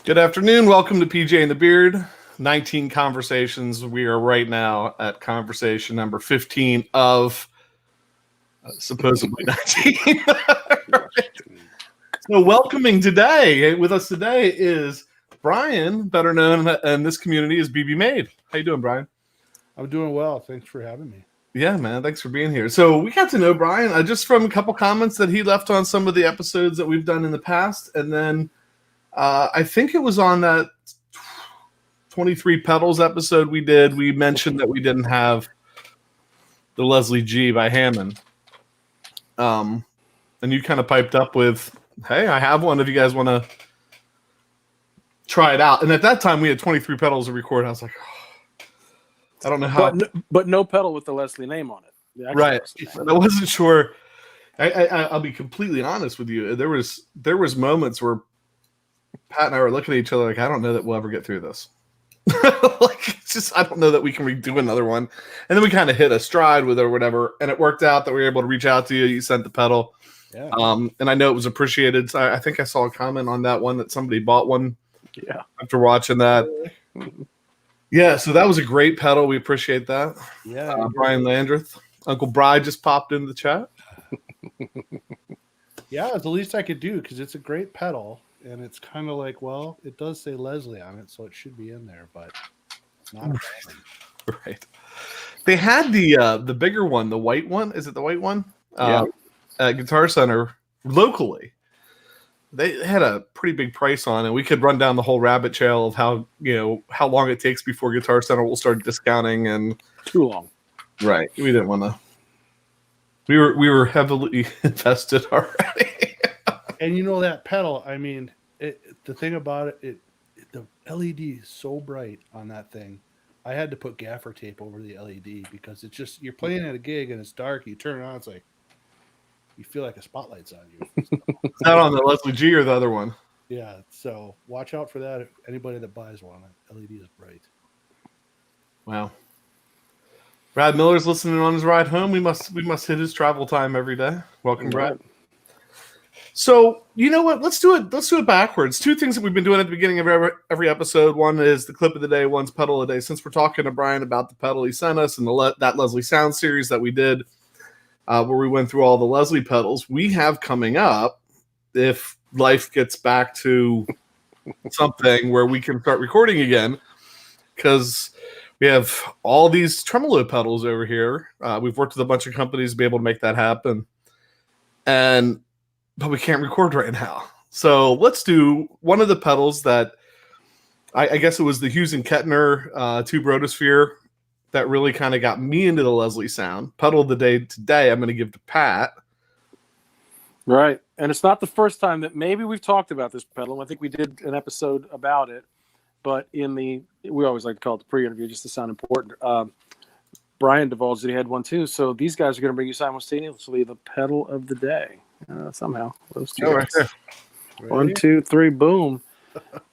Good afternoon. Welcome to PJ and the Beard. 19 conversations. We are right now at conversation number 15 of supposedly 19. So welcoming today, with us today is Brian, better known in this community as bbmade. How you doing, Brian? I'm doing well. Thanks for having me. Yeah, man. Thanks for being here. So we got to know Brian just from a couple comments that he left on some of the episodes that we've done in the past. And then I think it was on that 23 pedals episode we did. We mentioned that we didn't have the Leslie G by Hammond. And you kind of piped up with, hey, I have one if you guys want to try it out. And at that time we had 23 pedals to record. I was like, oh, I don't know how. But no pedal with the Leslie name on it. Right. I wasn't sure. I'll be completely honest with you. There was moments where Pat and I were looking at each other like, I don't know that we'll ever get through this. Like, it's just, I don't know that we can redo another one. And then we kind of hit a stride with it or whatever. And it worked out that we were able to reach out to you. You sent the pedal. Yeah. And I know it was appreciated. So I think I saw a comment on that one that somebody bought one. Yeah. After watching that. Yeah. So that was a great pedal. We appreciate that. Yeah. Brian Landreth. Uncle Bri just popped into the chat. Yeah, it's the least I could do because it's a great pedal. And it's kind of like, well, it does say Leslie on it, so it should be in there, but it's not. Right. They had the bigger one, the white one. Is it the white one? Yeah. At Guitar Center locally. They had a pretty big price on it. We could run down the whole rabbit trail of how long it takes before Guitar Center will start discounting and too long. Right. We didn't want to. We were heavily invested already. And you know that pedal, I mean, the thing about it, the LED is so bright on that thing. I had to put gaffer tape over the LED because it's just, you're playing at a gig and it's dark. You turn it on, it's like, you feel like a spotlight's on you. Is that on the Leslie G or the other one? Yeah, so watch out for that. If anybody that buys one, LED is bright. Wow. Brad Miller's listening on his ride home. We must hit his travel time every day. Welcome, Brad. So you know what? Let's do it backwards. Two things that we've been doing at the beginning of every episode. One is the clip of the day. One's pedal of the day. Since we're talking to Brian about the pedal he sent us and that Leslie Sound series that we did, where we went through all the Leslie pedals, we have coming up, if life gets back to something where we can start recording again, because we have all these tremolo pedals over here. We've worked with a bunch of companies to be able to make that happen, but we can't record right now. So let's do one of the pedals that I guess it was the Hughes and Kettner Tube Rotosphere that really kind of got me into the Leslie sound. Pedal of the day today, I'm going to give to Pat. Right. And it's not the first time that maybe we've talked about this pedal. I think we did an episode about it, but we always like to call it the pre-interview just to sound important. Brian divulged that he had one too. So these guys are going to bring you simultaneously the pedal of the day. Somehow those two right there. 1, 2, 3, boom.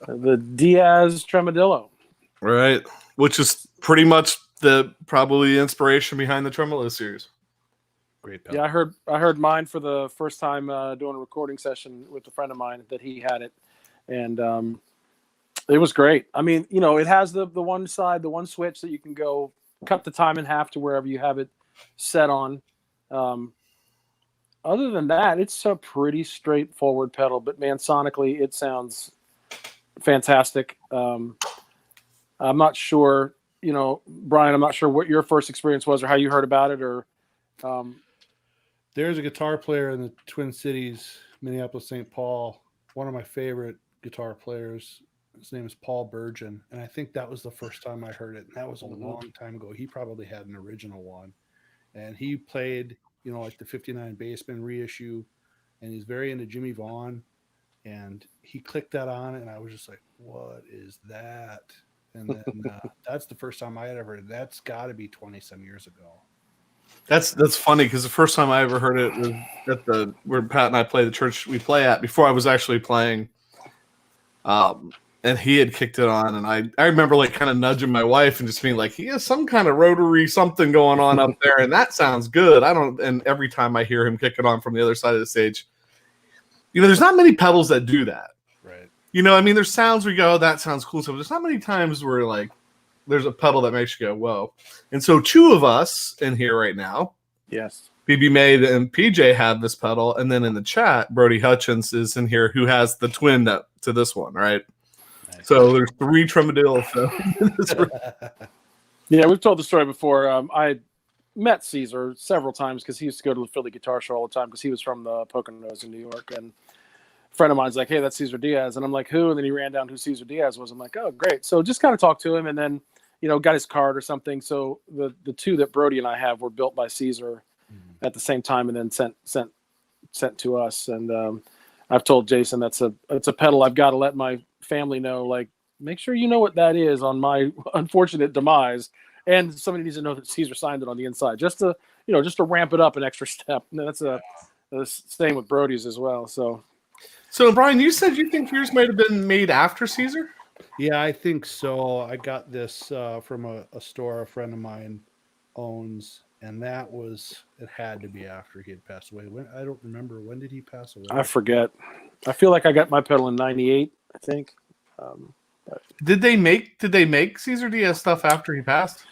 The Diaz Tremodillo, Right, which is pretty much probably the inspiration behind the Tremolo series. Great pedal. Yeah, I heard mine for the first time doing a recording session with a friend of mine that he had it, and it was great. I mean, it has the one side, the one switch that you can go cut the time in half to wherever you have it set on. Other than that, it's a pretty straightforward pedal, but man, sonically, it sounds fantastic. I'm not sure, Brian, I'm not sure what your first experience was or how you heard about it or. There's a guitar player in the Twin Cities, Minneapolis, St. Paul, one of my favorite guitar players. His name is Paul Burgeon, and I think that was the first time I heard it, and that was a long time ago. He probably had an original one, and he played like the 59 Bassman reissue, and he's very into Jimmy Vaughn, and he clicked that on, and I was just like, what is that? And then that's the first time I had ever heard it. That's got to be 20-some years ago. That's funny because the first time I ever heard it was at where Pat and I play the church we play at before I was actually playing. And he had kicked it on, and I remember like kind of nudging my wife and just being like, he has some kind of rotary something going on up there, and that sounds good. And every time I hear him kick it on from the other side of the stage, there's not many pedals that do that. Right. You know, I mean, there's sounds where you go, oh, that sounds cool. So there's not many times where like there's a pedal that makes you go, whoa. And so two of us in here right now, Yes. bbmade and PJ have this pedal, and then in the chat, Brody Hutchins is in here who has the twin to this one, right? Nice. So there's 3 Tremodillos. Yeah, we've told the story before. I met Caesar several times because he used to go to the Philly Guitar Show all the time because he was from the Poconos in New York. And a friend of mine's like, hey, that's Cesar Diaz. And I'm like, who? And then he ran down who Cesar Diaz was. I'm like, oh, great. So just kind of talked to him and then, got his card or something. So the 2 that Brody and I have were built by Caesar at the same time and then sent to us. And I've told Jason it's a pedal I've got to let my family know, like, make sure you know what that is on my unfortunate demise. And somebody needs to know that Caesar signed it on the inside, just to ramp it up an extra step. And that's the same with Brody's as well. So Brian, you said you think yours might have been made after Caesar? Yeah, I think so. I got this from a store a friend of mine owns, and it had to be after he had passed away. I don't remember, when did he pass away? I forget. I feel like I got my pedal in '98, I think. Did they make Cesar Diaz stuff after he passed?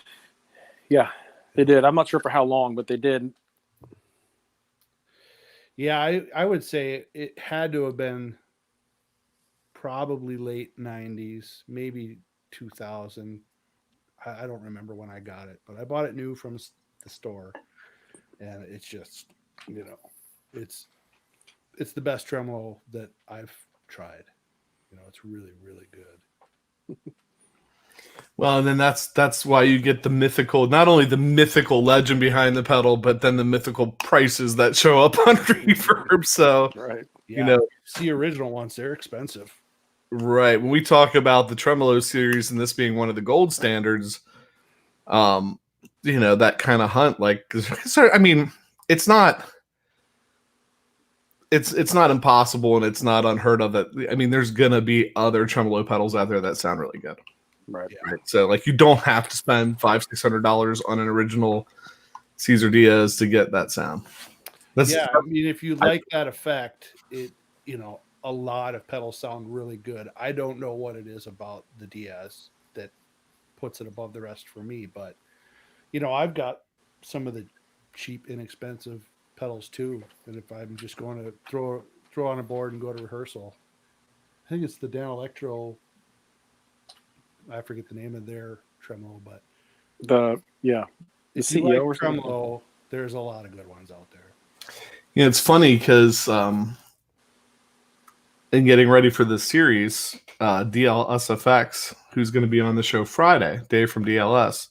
Yeah, they did. I'm not sure for how long, but they did. Yeah, I would say it had to have been probably late 90s, maybe 2000. I don't remember when I got it, but I bought it new from the store, and it's just, it's the best tremolo that I've tried. It's really, really good. Well, and then that's why you get the mythical, not only the mythical legend behind the pedal, but then the mythical prices that show up on Reverb. So, right, yeah, see original ones, they're expensive. Right. When we talk about the Tremolo series and this being one of the gold standards, that kind of hunt, like, I mean, it's not impossible and it's not unheard of that. I mean, there's gonna be other tremolo pedals out there that sound really good. Right. Right. So like you don't have to spend $500-600 on an original Cesar Diaz to get that sound. I mean, if you like that effect, a lot of pedals sound really good. I don't know what it is about the Diaz that puts it above the rest for me, but I've got some of the cheap, inexpensive pedals too. And if I'm just going to throw on a board and go to rehearsal, I think it's the Dan Electro. I forget the name of their tremolo, but the CEO or tremolo, there's a lot of good ones out there. Yeah, it's funny because in getting ready for this series, DLSFX, who's going to be on the show Friday, Dave from DLS,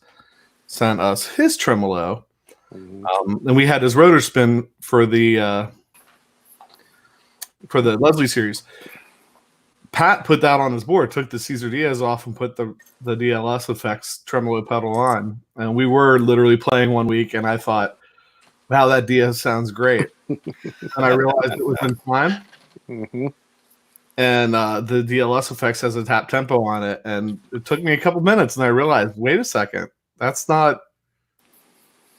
sent us his tremolo. And we had his rotor spin for the Leslie series. Pat put that on his board, took the Cesar Diaz off and put the DLS effects tremolo pedal on. And we were literally playing one week, and I thought, wow, that Diaz sounds great. And I realized it was in time. Mm-hmm. And the DLS effects has a tap tempo on it. And it took me a couple minutes, and I realized, wait a second, that's not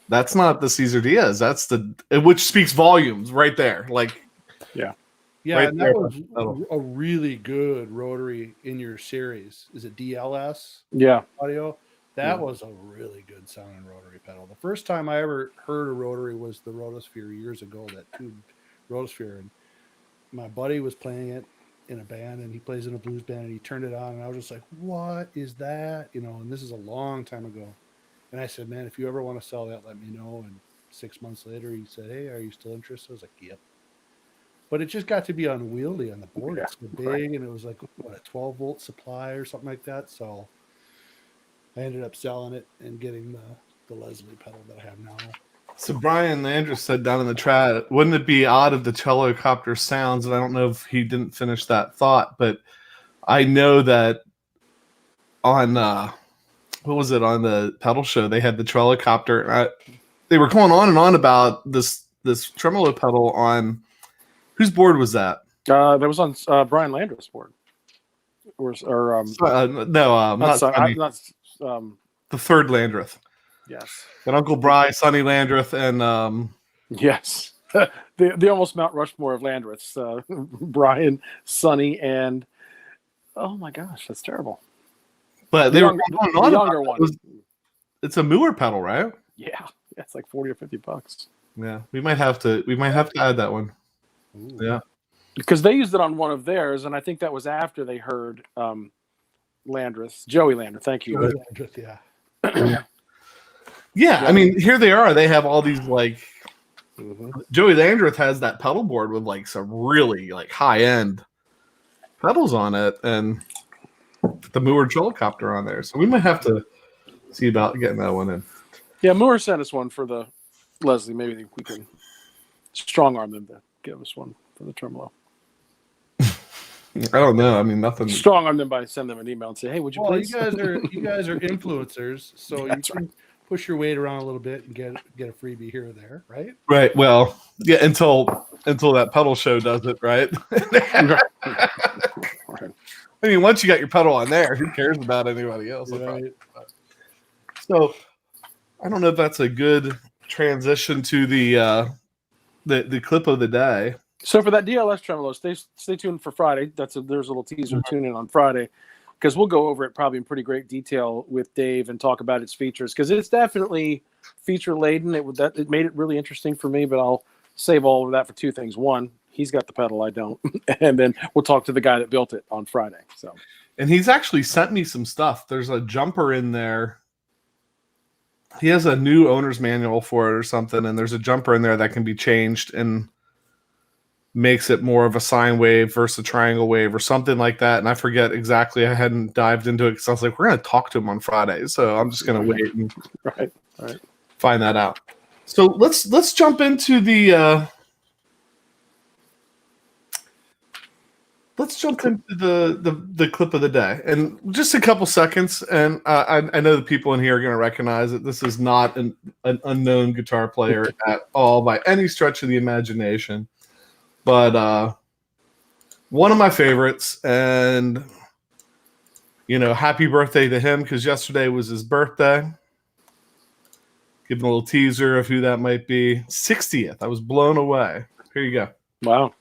the Cesar Diaz. That's which speaks volumes right there. Like, yeah, right and that was a really good rotary in your series. Is it DLS? Yeah, audio. That was a really good sounding rotary pedal. The first time I ever heard a rotary was the Rotosphere years ago. That tube Rotosphere, and my buddy was playing it in a band, and he plays in a blues band, and he turned it on, and I was just like, "What is that?" And this is a long time ago. And I said, "Man, if you ever want to sell that, let me know." And 6 months later, he said, "Hey, are you still interested?" I was like, "Yep." But it just got to be unwieldy on the board. It's so big, and it was like a 12-volt supply or something like that. So I ended up selling it and getting the Leslie pedal that I have now. So Brian Andrews said down in the chat, wouldn't it be odd if the Celocopter sounds? And I don't know if he didn't finish that thought, but I know that on what was it, on the pedal show, they had the Celocopter. They were going on and on about this tremolo pedal on whose board was that? that was on Brian Landreth's board. The third Landreth. Yes. And Uncle Bry, Sonny Landreth, and yes, the almost Mount Rushmore of Landreths. Brian, Sonny, and Oh my gosh, that's terrible. But they The were younger one. It's a Moore pedal, right? Yeah, it's like $40 or $50. Yeah, we might have to add that one. Ooh. Yeah, Because they used it on one of theirs, and I think that was after they heard Landreth, Joey Landreth. Thank you. Yeah. yeah. I mean, here they are. They have all these like Mm-hmm. Joey Landreth has that pedal board with like some really like high end pedals on it, and the Moore Jolcopter on there. So we might have to see about getting that one in. Yeah, Moore sent us one for the Leslie. Maybe we can strong arm them to give us one for the tremolo. I don't know. I mean, nothing. Strong arm them by send them an email and say, "Hey, would you please?" You guys are influencers, so you can push your weight around a little bit and get a freebie here or there, right? Right. Well, yeah. Until that pedal show does it, right? I mean, once you got your pedal on there, who cares about anybody else? Right. So, I don't know if that's a good transition to the clip of the day. So for that DLS tremolo, stay tuned for Friday. There's a little teaser. Tune in on Friday because we'll go over it probably in pretty great detail with Dave and talk about its features because it's definitely feature laden. It made it really interesting for me, but I'll save all of that for two things. One, he's got the pedal, I don't, and then we'll talk to the guy that built it on Friday. So, and he's actually sent me some stuff. There's a jumper in there. He has a new owner's manual for it or something, and there's a jumper in there that can be changed and makes it more of a sine wave versus a triangle wave or something like that. And I forget exactly. I hadn't dived into it because I was like, we're going to talk to him on Friday. So I'm just going to wait and find that out. So let's jump into the clip of the day. And just a couple seconds. And I know the people in here are going to recognize that this is not an unknown guitar player at all by any stretch of the imagination. But one of my favorites, and happy birthday to him because yesterday was his birthday. Give him a little teaser of who that might be. 60th. I was blown away. Here you go. Wow.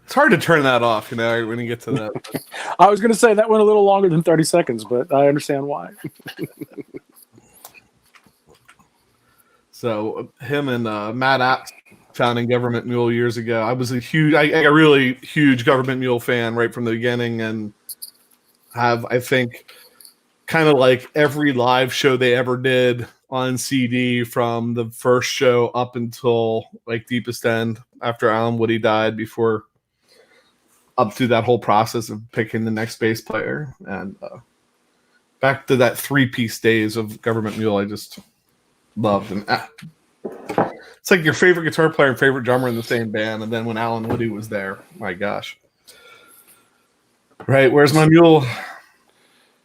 It's hard to turn that off, when you get to that. I was going to say that went a little longer than 30 seconds, but I understand why. So him and Matt Apt founding Government Mule years ago. I was a really huge Government Mule fan right from the beginning, and have, I think, kind of like every live show they ever did on CD from the first show up until like Deepest End after Alan Woody died, before up through that whole process of picking the next bass player, and back to that 3-piece days of Government Mule. I just loved them. It's like your favorite guitar player and favorite drummer in the same band, and then when Alan Woody was there, my gosh. Right, where's my mule?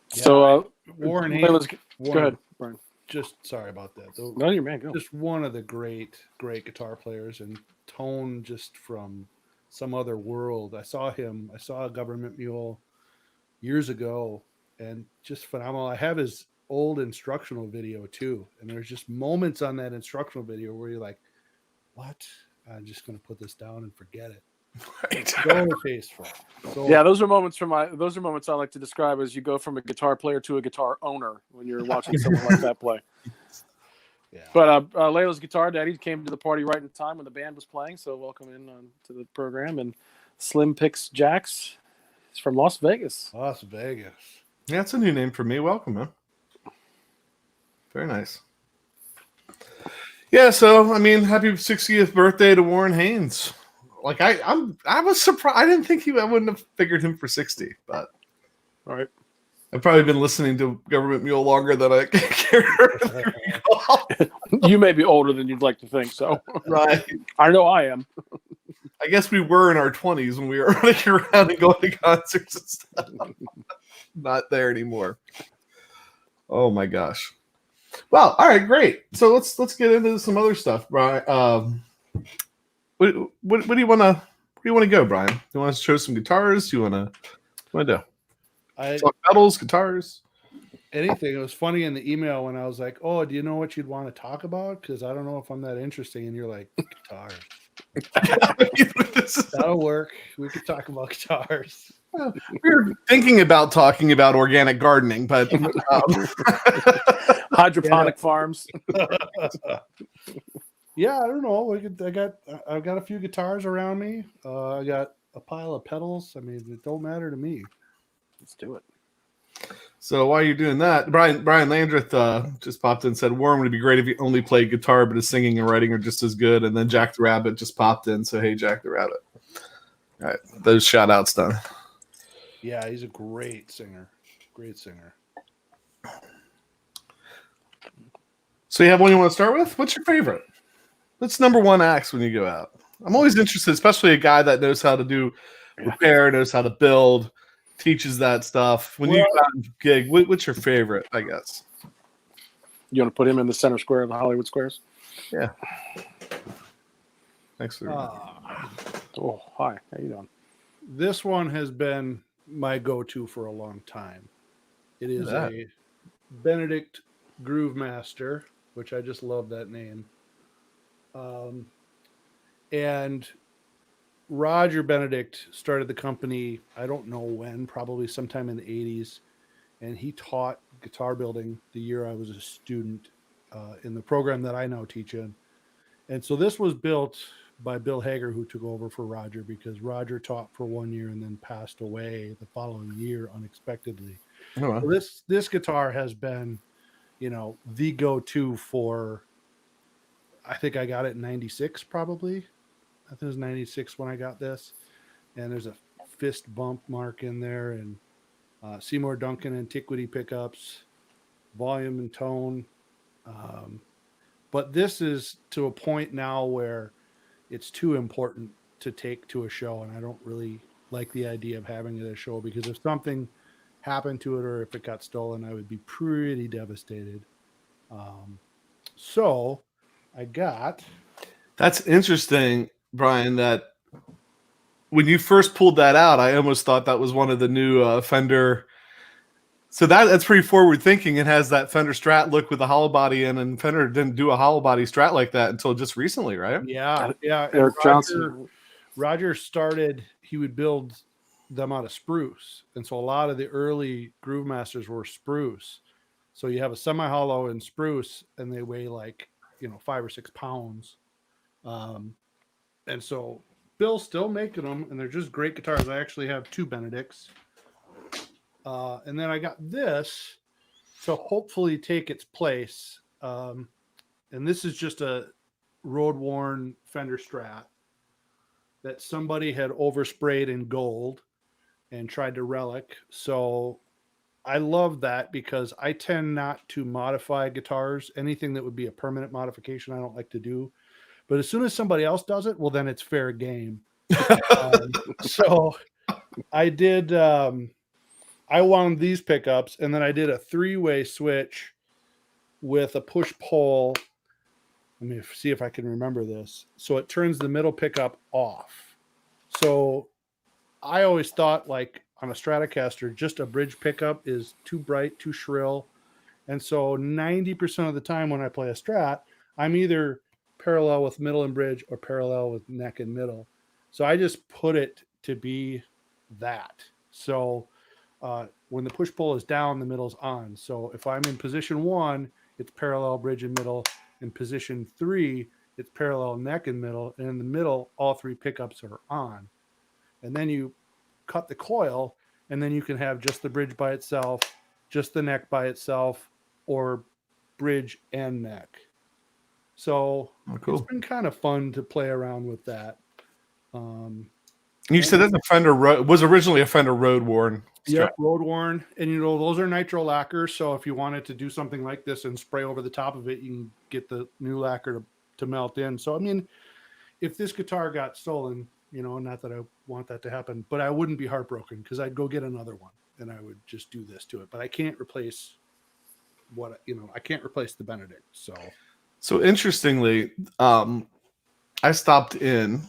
So, Warren go ahead, Brian. Just sorry about that. No, you're man. Go. Just one of the great guitar players, and tone just from some other world. I saw a Government Mule years ago, and just phenomenal. I have his old instructional video too, and there's just moments on that instructional video where you're like, what? I'm just going to put this down and forget it. Right. So tasteful. Yeah, those are moments I like to describe as you go from a guitar player to a guitar owner when you're watching someone like that play. Yeah. But Layla's Guitar Daddy came to the party right in time when the band was playing, so welcome in to the program. And Slim Picks Jax is from Las Vegas. Las Vegas. Yeah, that's a new name for me. Welcome, man. Very nice. Yeah, so, I mean, happy 60th birthday to Warren Haynes. like I was surprised. I didn't think I wouldn't have figured him for 60, but All right. I've probably been listening to Government Mule longer than I care to recall. You may be older than you'd like to think, so Right. I know I am. I guess we were in our 20s when we were running around and going to concerts and stuff. Not there anymore. Oh my gosh. Well, all right, great. So let's get into some other stuff, Brian. What do you want to go, Brian? Do you want to show some guitars? Do you want to do? Talk pedals, guitars. Anything. It was funny in the email when I was like, "Oh, do you know what you'd want to talk about? Because I don't know if I'm that interesting." And you're like, "Guitars." That'll work. We could talk about guitars. We were thinking about talking about organic gardening, but hydroponic farms. Yeah, I don't know. I've got a few guitars around me. I got a pile of pedals. I mean, it don't matter to me. Let's do it. So while you're doing that, Brian Landreth just popped in and said, Warren, would it be great if you only played guitar, but his singing and writing are just as good? And then Jack the Rabbit just popped in. So, hey, Jack the Rabbit. All right. Those shout outs done. Yeah, he's a great singer. Great singer. So you have one you want to start with? What's your favorite? What's number one axe when you go out? I'm always interested, especially a guy that knows how to do repair, knows how to build, teaches that stuff. When you go out and gig, what's your favorite, I guess? You want to put him in the center square of the Hollywood Squares? Yeah. Thanks for Oh, hi. How you doing? This one has been my go-to for a long time. It is a Benedict Groove Master, which I just love that name. And Roger Benedict started the company, I don't know when, probably sometime in the 80s. And he taught guitar building the year I was a student in the program that I now teach in. And so this was built by Bill Hager, who took over for Roger, because Roger taught for 1 year and then passed away the following year unexpectedly. Oh, wow. So this guitar has been, the go-to for, I think I got it in 96 probably. I think it was 96 when I got this. And there's a fist bump mark in there, and Seymour Duncan Antiquity pickups, volume and tone. But this is to a point now where it's too important to take to a show, and I don't really like the idea of having it at a show, because if something happened to it or if it got stolen, I would be pretty devastated. So I got... That's interesting, Brian, that when you first pulled that out, I almost thought that was one of the new Fender. So that's pretty forward thinking. It has that Fender Strat look with the hollow body in, and Fender didn't do a hollow body Strat like that until just recently, right? Yeah. Eric Johnson. Roger started, he would build them out of spruce. And so a lot of the early Groove Masters were spruce. So you have a semi-hollow and spruce, and they weigh like, 5 or 6 pounds. And so Bill's still making them, and they're just great guitars. I actually have 2 Benedicts. And then I got this to hopefully take its place. And this is just a road-worn Fender Strat that somebody had oversprayed in gold and tried to relic. So I love that, because I tend not to modify guitars. Anything that would be a permanent modification, I don't like to do. But as soon as somebody else does it, well, then it's fair game. So I did... I wound these pickups, and then I did a 3-way switch with a push-pull. Let me see if I can remember this. So it turns the middle pickup off. So I always thought, like, on a Stratocaster, just a bridge pickup is too bright, too shrill. And so 90% of the time when I play a Strat, I'm either parallel with middle and bridge or parallel with neck and middle. So I just put it to be that. So when the push-pull is down, the middle's on. So if I'm in position 1, it's parallel bridge and middle. In position 3, it's parallel neck and middle. And in the middle, all 3 pickups are on. And then you cut the coil, and then you can have just the bridge by itself, just the neck by itself, or bridge and neck. So cool. It's been kind of fun to play around with that. You said that's a Fender was originally a Fender Road Worn. Yep, road worn, and those are nitro lacquers. So if you wanted to do something like this and spray over the top of it, you can get the new lacquer to melt in. So I mean, if this guitar got stolen, not that I want that to happen, but I wouldn't be heartbroken because I'd go get another one and I would just do this to it. But I can't replace I can't replace the Benedict. So interestingly, I stopped in.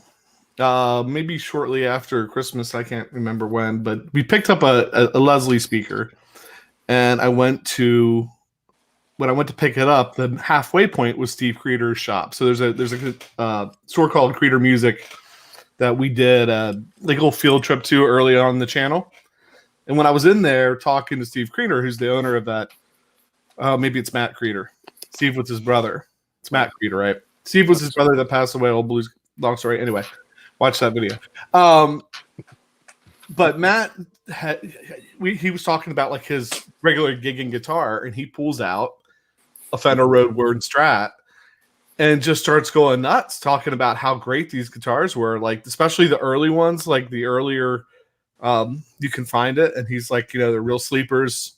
Maybe shortly after Christmas, I can't remember when, but we picked up a Leslie speaker, and when I went to pick it up, the halfway point was Steve Creeder's shop. So there's a store called Creeder Music that we did a little field trip to early on the channel, and when I was in there talking to Steve Creeder, who's the owner of that, maybe it's Matt Creeder. Steve was his brother. It's Matt Creeder, right? Steve was his brother that passed away. Old blues, long story. Anyway. Watch that video. But Matt, he was talking about like his regular gigging guitar, and he pulls out a Fender Road Worn Strat and just starts going nuts, talking about how great these guitars were, like especially the early ones, like the earlier you can find it. And he's like, they're real sleepers,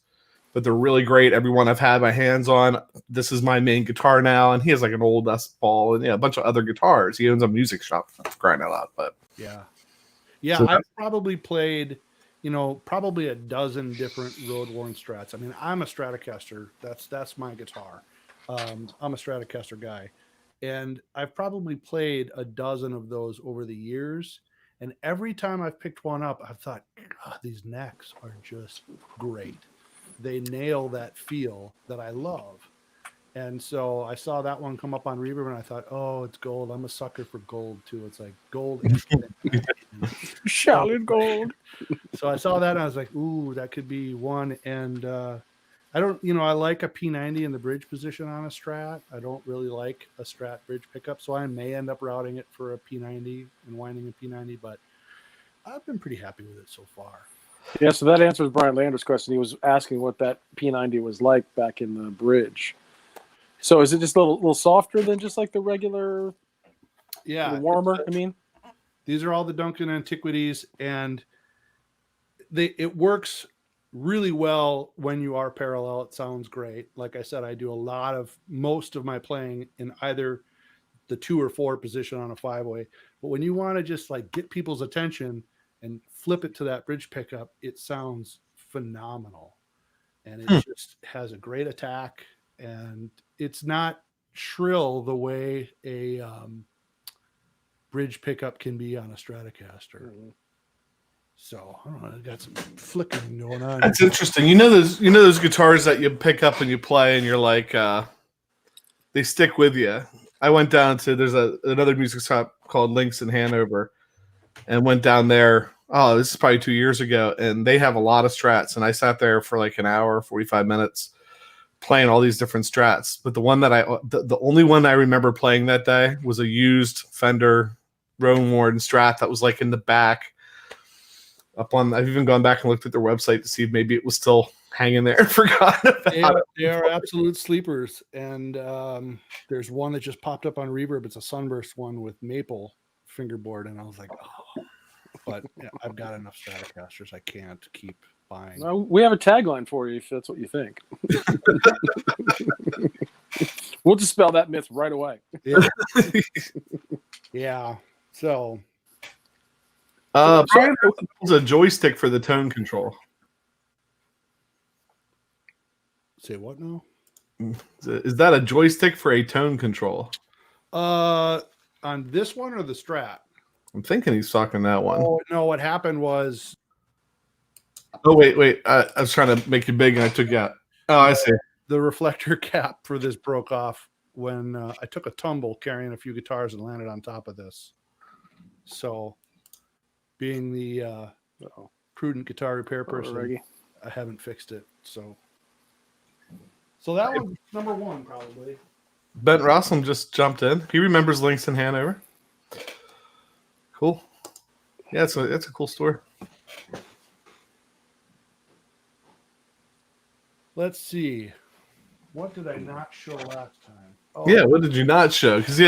but they're really great. Everyone I've had my hands on, this is my main guitar now. And he has like an old Les Paul and a bunch of other guitars. He owns a music shop, for crying out loud. But yeah, so I've probably played, probably a dozen different road worn Strats. I mean, I'm a Stratocaster. That's my guitar. I'm a Stratocaster guy, and I've probably played a dozen of those over the years. And every time I've picked one up, I've thought, God, these necks are just great. They nail that feel that I love. And so I saw that one come up on Reverb and I thought, oh, it's gold. I'm a sucker for gold too. It's like gold. Solid gold. So I saw that and I was like, ooh, that could be one. And I don't, I like a P90 in the bridge position on a Strat. I don't really like a Strat bridge pickup. So I may end up routing it for a P90 and winding a P90, but I've been pretty happy with it so far. Yeah, so that answers Brian Lander's question. He was asking what that P90 was like back in the bridge. So is it just a little softer than just like the regular, warmer? I mean, these are all the Duncan Antiquities, and it works really well when you are parallel. It sounds great. Like I said, I do most of my playing in either the 2 or 4 position on a 5-way. But when you want to just like get people's attention and flip it to that bridge pickup, it sounds phenomenal. And it just has a great attack, and it's not shrill the way a bridge pickup can be on a Stratocaster. So I don't know, I got some flickering going on. That's interesting. Those guitars that you pick up and you play and you're like, they stick with you. I went down to there's another music shop called Links in Hanover, and went down there. Oh, this is probably 2 years ago, and they have a lot of Strats. And I sat there for like an hour, 45 minutes, playing all these different Strats. But the one that the only one I remember playing that day was a used Fender Road Worn Strat that was like in the back. I've even gone back and looked at their website to see if maybe it was still hanging there. Forgotten about it. They are absolute sleepers. And there's one that just popped up on Reverb. It's a Sunburst one with maple fingerboard, and I was like, oh. But I've got enough Stratocasters. I can't keep buying. Well, we have a tagline for you if that's what you think. We'll dispel that myth right away. Yeah. So. Brian was a joystick for the tone control. Say what now? Is that a joystick for a tone control? On this one or the Strat? I'm thinking he's talking that one. Oh, no, what happened was... Oh, wait. I was trying to make you big and I took you out. Oh, I see. The reflector cap for this broke off when I took a tumble carrying a few guitars and landed on top of this. So, being the prudent guitar repair person, I haven't fixed it. So that one's number 1, probably. Ben Rossum just jumped in. He remembers Links in Hanover. Cool. Yeah, it's a cool story. Let's see. What did I not show last time? Oh, yeah, what did you not show? Because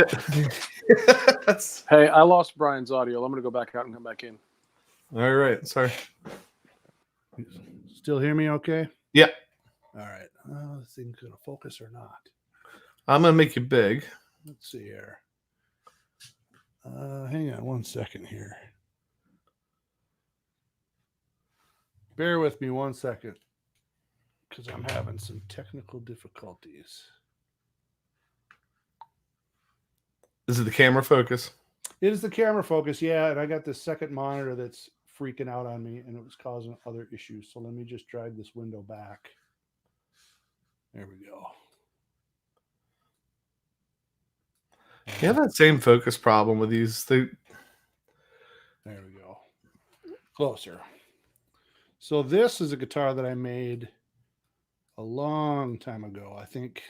That's Hey, I lost Brian's audio. I'm going to go back out and come back in. all right. Sorry. Still hear me okay? Yeah, All right. This thing's going to focus or not. I'm gonna make you big. Let's see here. Hang on 1 second here. Bear with me 1 second because I'm having some technical difficulties. Is it the camera focus? It is the camera focus, yeah, and I got this second monitor that's freaking out on me, and it was causing other issues. So let me just drag this window back. There we go. You have that same focus problem with these. There we go. Closer. So this is a guitar that I made a long time ago. I think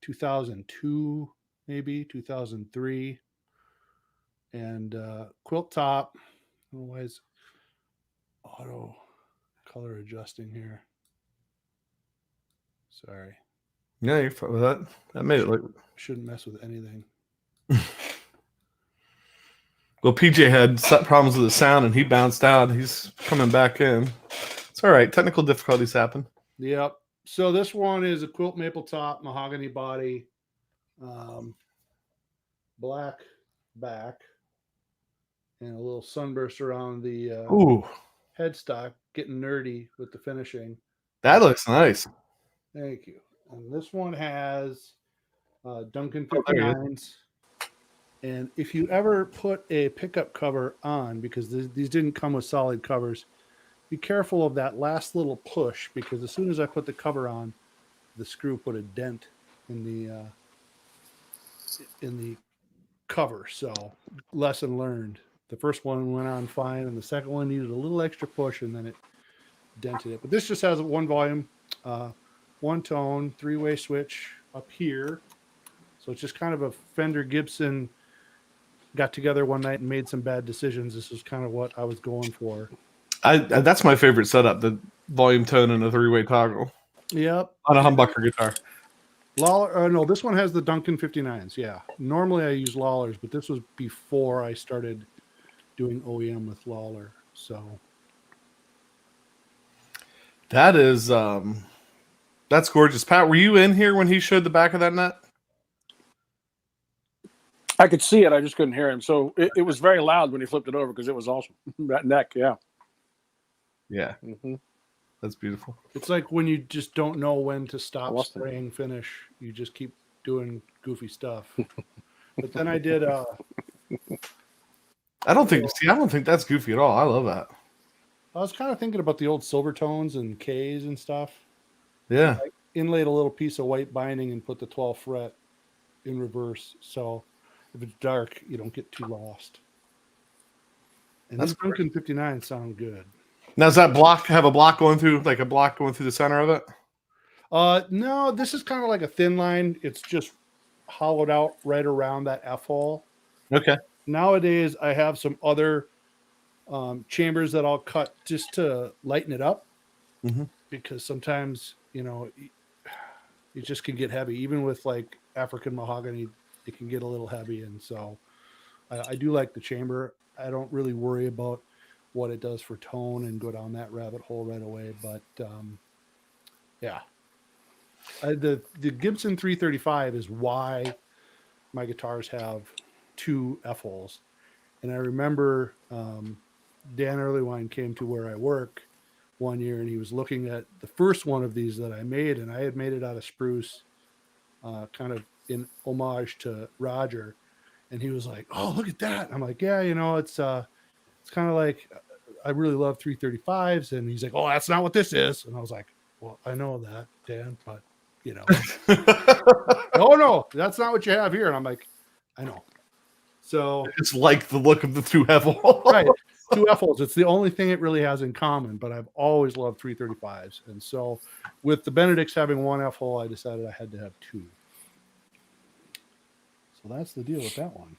2002, maybe 2003. And quilt top. Otherwise, auto color adjusting here. Sorry. Yeah, you're fine with that. That made it look. Shouldn't mess with anything. Well, PJ had problems with the sound, and he bounced out. He's coming back in. It's all right. Technical difficulties happen. Yep. So this one is a quilt maple top, mahogany body, black back, and a little sunburst around the Ooh, headstock. Getting nerdy with the finishing. that looks nice. Thank you. And this one has Duncan Oh, there it is. 59s. And if you ever put a pickup cover on, because these didn't come with solid covers, be careful of that last little push, because as soon as I put the cover on, the screw put a dent in the cover. So lesson learned. The first one went on fine, and the second one needed a little extra push, and then it dented it. But this just has one volume, one tone, 3-way switch up here. So it's just kind of a Fender Gibson got together one night and made some bad decisions. This is kind of what I was going for. That's my favorite setup: the volume tone and a 3-way toggle Yep. on a humbucker guitar. Lawler, no, this one has the Duncan 59s. Yeah. Normally I use Lawlers, but this was before I started doing OEM with Lawler. So That is, that's gorgeous. Pat, were you in here when he showed the back of that net? I could see it. I just couldn't hear him. So it was very loud when he flipped it over because it was awesome. That neck, yeah. Yeah, Mm-hmm. that's beautiful. it's like when you just don't know when to stop lost it. spraying finish. You just keep doing goofy stuff. But then I did I don't think that's goofy at all. I love that. I was kind of thinking about the old Silvertones and Ks and stuff. Yeah, I inlaid a little piece of white binding and put the 12th fret in reverse. So if it's dark, you don't get too lost. And That's these Duncan 59 sound good. now does that block have a block going through, like a block going through the center of it? No, this is kind of like a thin line. It's just hollowed out right around that F hole. Okay. Nowadays, I have some other chambers that I'll cut just to lighten it up, because sometimes, it just can get heavy. Even with like African mahogany, it can get a little heavy. And so I do like the chamber. I don't really worry about what it does for tone and go down that rabbit hole right away. But yeah, the Gibson 335 is why my guitars have 2 F holes. And I remember Dan Earlywine came to where I work one year, and he was looking at the first one of these that I made, and I had made it out of spruce, kind of in homage to Roger. And he was like, "Oh, look at that!" I'm like, "Yeah, it's kind of like I really love 335s." And he's like, "Oh, that's not what this is." And I was like, "Well, I know that, Dan, but oh no, that's not what you have here." And I'm like, "I know." So It's like the look of the 2 F hole. right, 2 F holes. It's the only thing it really has in common. But I've always loved 335s, and so with the Benedicts having 1 F hole, I decided I had to have 2. So that's the deal with that one.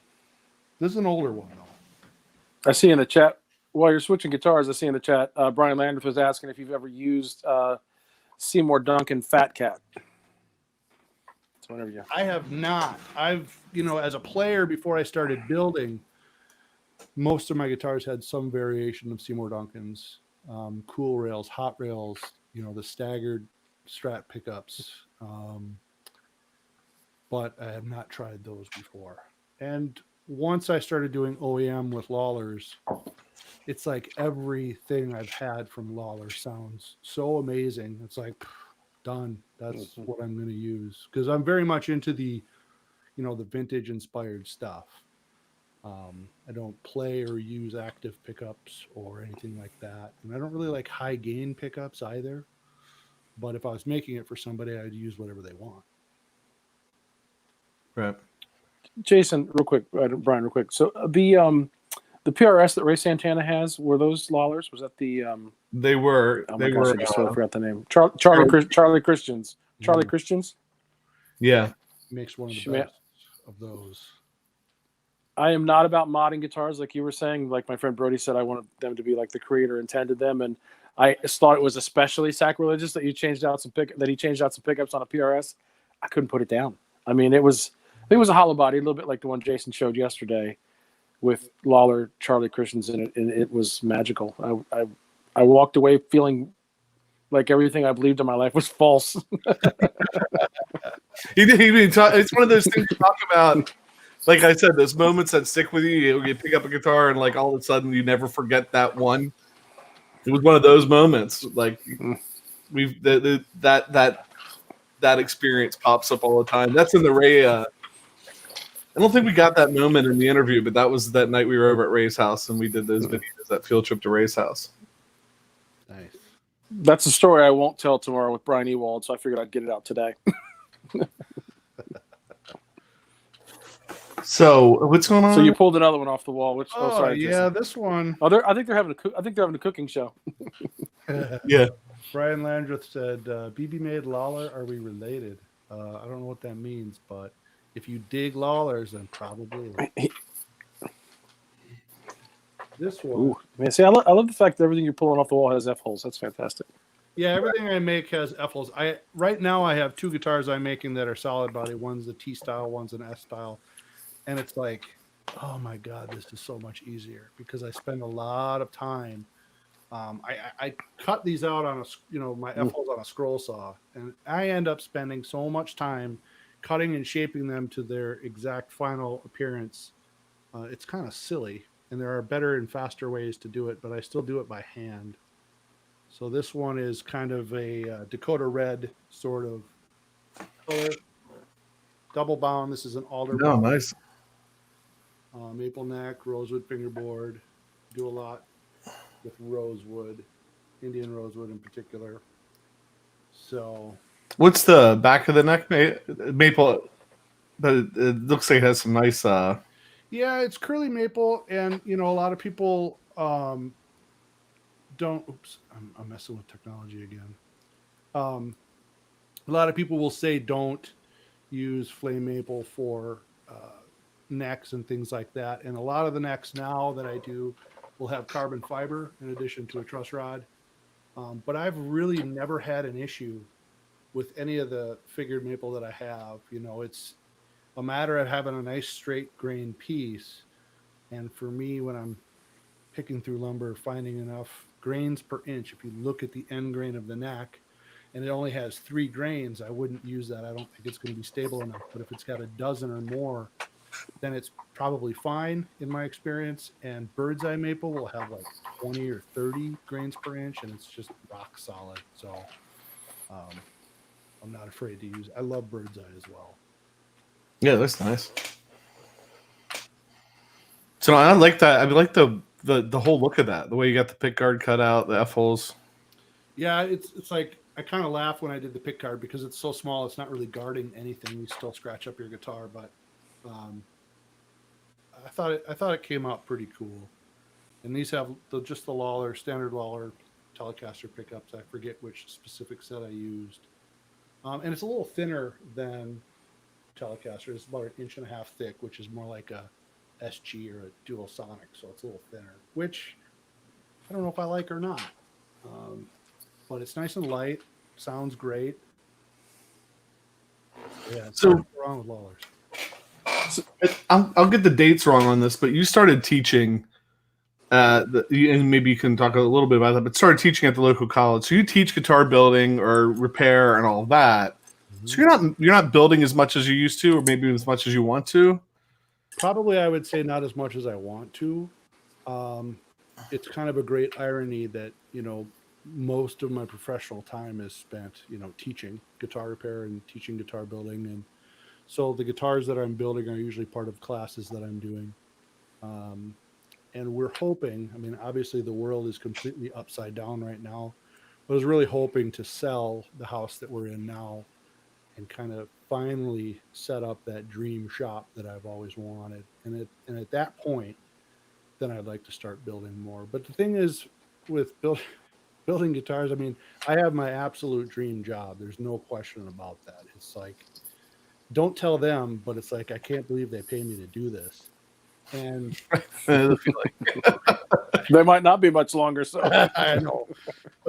This is an older one, though. I see in the chat, while you're switching guitars, I see in the chat, Brian Landreth was asking if you've ever used Seymour Duncan Fat Cat. whenever you. I have not. I've, as a player before I started building, most of my guitars had some variation of Seymour Duncan's, cool rails, hot rails, the staggered Strat pickups. But I have not tried those before. And once I started doing OEM with Lawlers, it's like everything I've had from Lawler sounds so amazing. It's like, done. That's what I'm going to use. Because I'm very much into the, the vintage inspired stuff. I don't play or use active pickups or anything like that. And I don't really like high gain pickups either. But if I was making it for somebody, I'd use whatever they want. Right. Jason, real quick, Brian, real quick. So the PRS that Ray Santana has, were those Lawlers? Was that the? They were. Oh they my gosh, were. I just forgot the name. Charlie Christians. Charlie Christians. Yeah. Makes one of the best of those. I am not about modding guitars, like you were saying. Like my friend Brody said, I wanted them to be like the creator intended them, and I thought it was especially sacrilegious that he changed out some pickups on a PRS. I couldn't put it down. I mean, it was a hollow body, a little bit like the one Jason showed yesterday, with Lawler Charlie Christians in it, and it was magical. I walked away feeling like everything I believed in my life was false. It's one of those things to talk about. Like I said, those moments that stick with you. You pick up a guitar and like all of a sudden you never forget that one. It was one of those moments. Like that experience pops up all the time. That's in the Ray. I don't think we got that moment in the interview, but that was that night we were over at Ray's house and we did those videos, that field trip to Ray's house. Nice. That's a story I won't tell tomorrow with Brian Ewald, so I figured I'd get it out today. So what's going on? So you pulled another one off the wall. Sorry, yeah, this one. I think they're having a cooking show. Yeah. Brian Landreth said, "bbmade Lawler, are we related?" I don't know what that means, but if you dig Lawlers, then probably. This one. Ooh, man, see, I love the fact that everything you're pulling off the wall has F holes. That's fantastic. Yeah, everything I make has F holes. Right now I have two guitars I'm making that are solid body. One's a T style, one's an S style. And it's like, oh my God, this is so much easier because I spend a lot of time. I cut these out on my F holes on a scroll saw, and I end up spending so much time cutting and shaping them to their exact final appearance. It's kind of silly, and there are better and faster ways to do it, but I still do it by hand. So this one is kind of a Dakota red sort of color, double bound. This is an alder. Oh, nice. Maple neck, rosewood fingerboard. Do a lot with rosewood, Indian rosewood in particular. So, what's the back of the neck maple? But it looks like it has some nice. Yeah, it's curly maple, and a lot of people don't. Oops, I'm messing with technology again. A lot of people will say don't use flame maple for necks and things like that, and a lot of the necks now that I do will have carbon fiber in addition to a truss rod. But I've really never had an issue with any of the figured maple that I have. It's a matter of having a nice straight grain piece, and for me, when I'm picking through lumber, finding enough grains per inch. If you look at the end grain of the neck and it only has 3 grains, I wouldn't use that. I don't think it's going to be stable enough. But if it's got a dozen or more, then it's probably fine in my experience. And bird's eye maple will have like 20 or 30 grains per inch, and it's just rock solid. So I'm not afraid to use it. I love bird's eye as well. Yeah, that's nice. So I like that. I like the whole look of that. The way you got the pick guard cut out, the F holes. Yeah, it's like I kind of laugh when I did the pick guard because it's so small. It's not really guarding anything. You still scratch up your guitar, but I thought it came out pretty cool. And these have just the Lawler, standard Lawler Telecaster pickups. I forget which specific set I used. And it's a little thinner than Telecaster. It's about 1.5 inches thick, which is more like a SG or a dual sonic. So it's a little thinner, which I don't know if I like or not. But it's nice and light. Sounds great. Yeah. So wrong with Lawlers. I'll get the dates wrong on this, but you started teaching, and maybe you can talk a little bit about that. But started teaching at the local college, so you teach guitar building or repair and all that. Mm-hmm. So you're not building as much as you used to, or maybe as much as you want to. Probably, I would say not as much as I want to. It's kind of a great irony that most of my professional time is spent teaching guitar repair and teaching guitar building, and so the guitars that I'm building are usually part of classes that I'm doing. And we're hoping, I mean, obviously the world is completely upside down right now. I was really hoping to sell the house that we're in now and kind of finally set up that dream shop that I've always wanted. And at that point, then I'd like to start building more. But the thing is, with building guitars, I mean, I have my absolute dream job. There's no question about that. It's like, don't tell them, but it's like, I can't believe they pay me to do this. And They might not be much longer. So I know.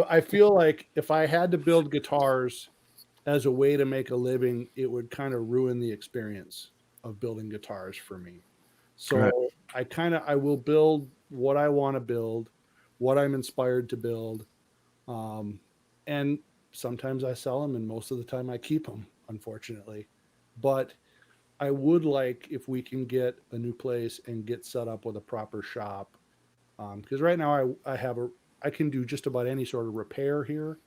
I feel like if I had to build guitars as a way to make a living, it would kind of ruin the experience of building guitars for me. So Right. I will build what I want to build, what I'm inspired to build. And sometimes I sell them, and most of the time I keep them, unfortunately. But I would like if we can get a new place and get set up with a proper shop. Because right now I can do just about any sort of repair here,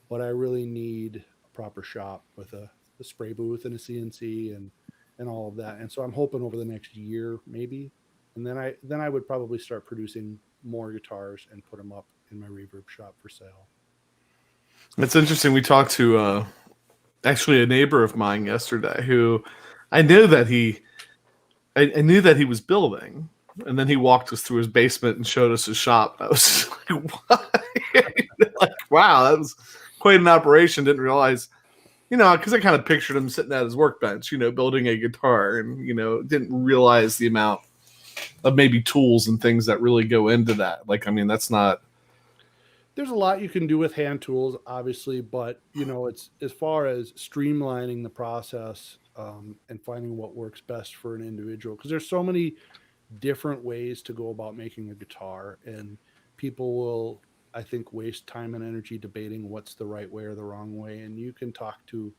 but I really need a proper shop with a spray booth and a CNC and all of that. And so I'm hoping over the next year maybe, and then I would probably start producing more guitars and put them up in my reverb shop for sale. It's interesting. We talked to actually a neighbor of mine yesterday who I knew that I knew that he was building, and then he walked us through his basement and showed us his shop. I was just like, "What?" Like, wow, that was quite an operation. Didn't realize, because I kind of pictured him sitting at his workbench, building a guitar, and didn't realize the amount of maybe tools and things that really go into that. Like, I mean, that's not. There's a lot you can do with hand tools, obviously, but it's as far as streamlining the process and finding what works best for an individual. Because there's so many different ways to go about making a guitar, and people will, I think, waste time and energy debating what's the right way or the wrong way. And you can talk to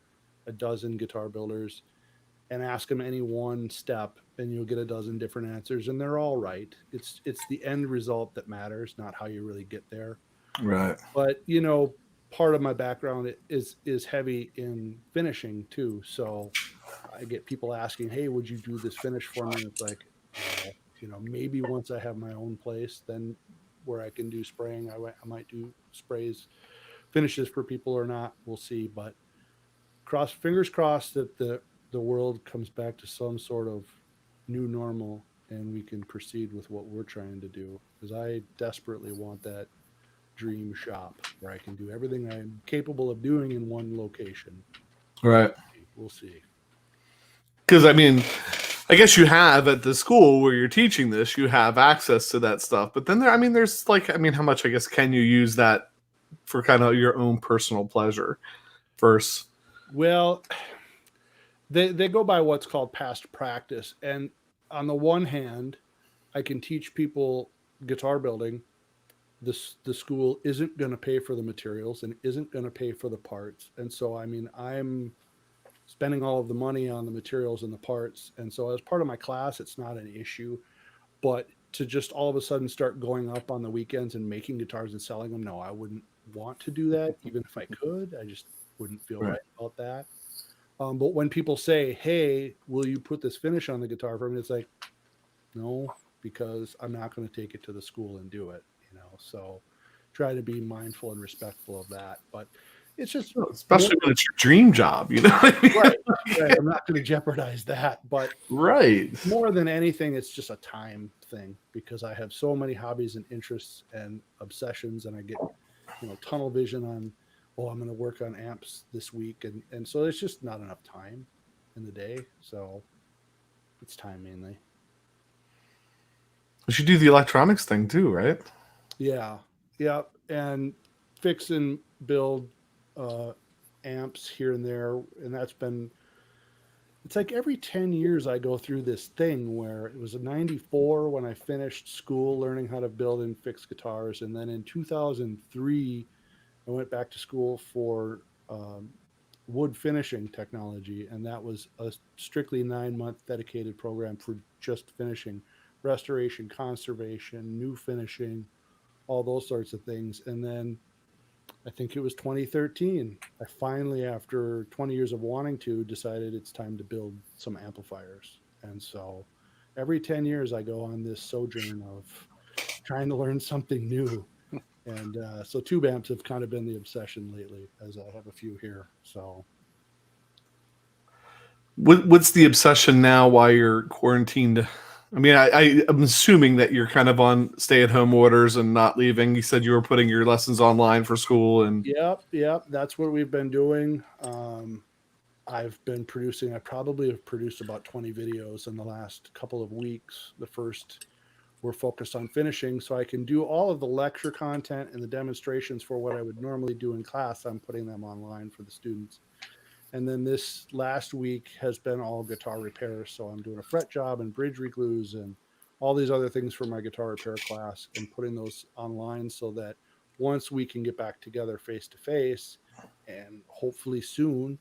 a dozen guitar builders and ask them any one step, and you'll get a dozen different answers, and they're all right. It's the end result that matters, not how you really get there. Right. But part of my background is heavy in finishing too. So I get people asking, "Hey, would you do this finish for me?" It's like, maybe once I have my own place, then where I can do spraying, I might do sprays, finishes for people or not. We'll see. But fingers crossed that the world comes back to some sort of new normal and we can proceed with what we're trying to do. Because I desperately want that dream shop where I can do everything I'm capable of doing in one location. Right. We'll see. Because, I mean, I guess you have at the school where you're teaching this, you have access to that stuff. But then there's like, how much, I guess, can you use that for kind of your own personal pleasure first? Well, they go by what's called past practice. And on the one hand, I can teach people guitar building. The school isn't going to pay for the materials and isn't going to pay for the parts. And so, I'm spending all of the money on the materials and the parts. And so as part of my class, it's not an issue. But to just all of a sudden start going up on the weekends and making guitars and selling them, no, I wouldn't want to do that. Even if I could, I just wouldn't feel right about that. But when people say, "Hey, will you put this finish on the guitar for me?" It's like, no, because I'm not going to take it to the school and do it. So try to be mindful and respectful of that. But it's just, especially when it's your dream job, right. I'm not going to jeopardize that. But right. More than anything, it's just a time thing because I have so many hobbies and interests and obsessions, and I get, tunnel vision on, I'm going to work on amps this week. And so there's just not enough time in the day. So it's time mainly. You should do the electronics thing too, right? Yeah. And fix and build amps here and there. And that's been it's like every 10 years I go through this thing where it was in 94 when I finished school learning how to build and fix guitars. And then in 2003, I went back to school for wood finishing technology. And that was a strictly 9-month dedicated program for just finishing, restoration, conservation, new finishing, all those sorts of things. And then I think it was 2013. I finally, after 20 years of wanting to, decided it's time to build some amplifiers. And so every 10 years, I go on this sojourn of trying to learn something new. And so tube amps have kind of been the obsession lately, as I have a few here. So What's the obsession now while you're quarantined? I mean, I'm assuming that you're kind of on stay-at-home orders and not leaving. You said you were putting your lessons online for school, and yep, that's what we've been doing. I've been producing. I probably have produced about 20 videos in the last couple of weeks. The first were focused on finishing, so I can do all of the lecture content and the demonstrations for what I would normally do in class. I'm putting them online for the students. And then this last week has been all guitar repairs. So I'm doing a fret job and bridge reglues and all these other things for my guitar repair class and putting those online so that once we can get back together face to face and hopefully soon,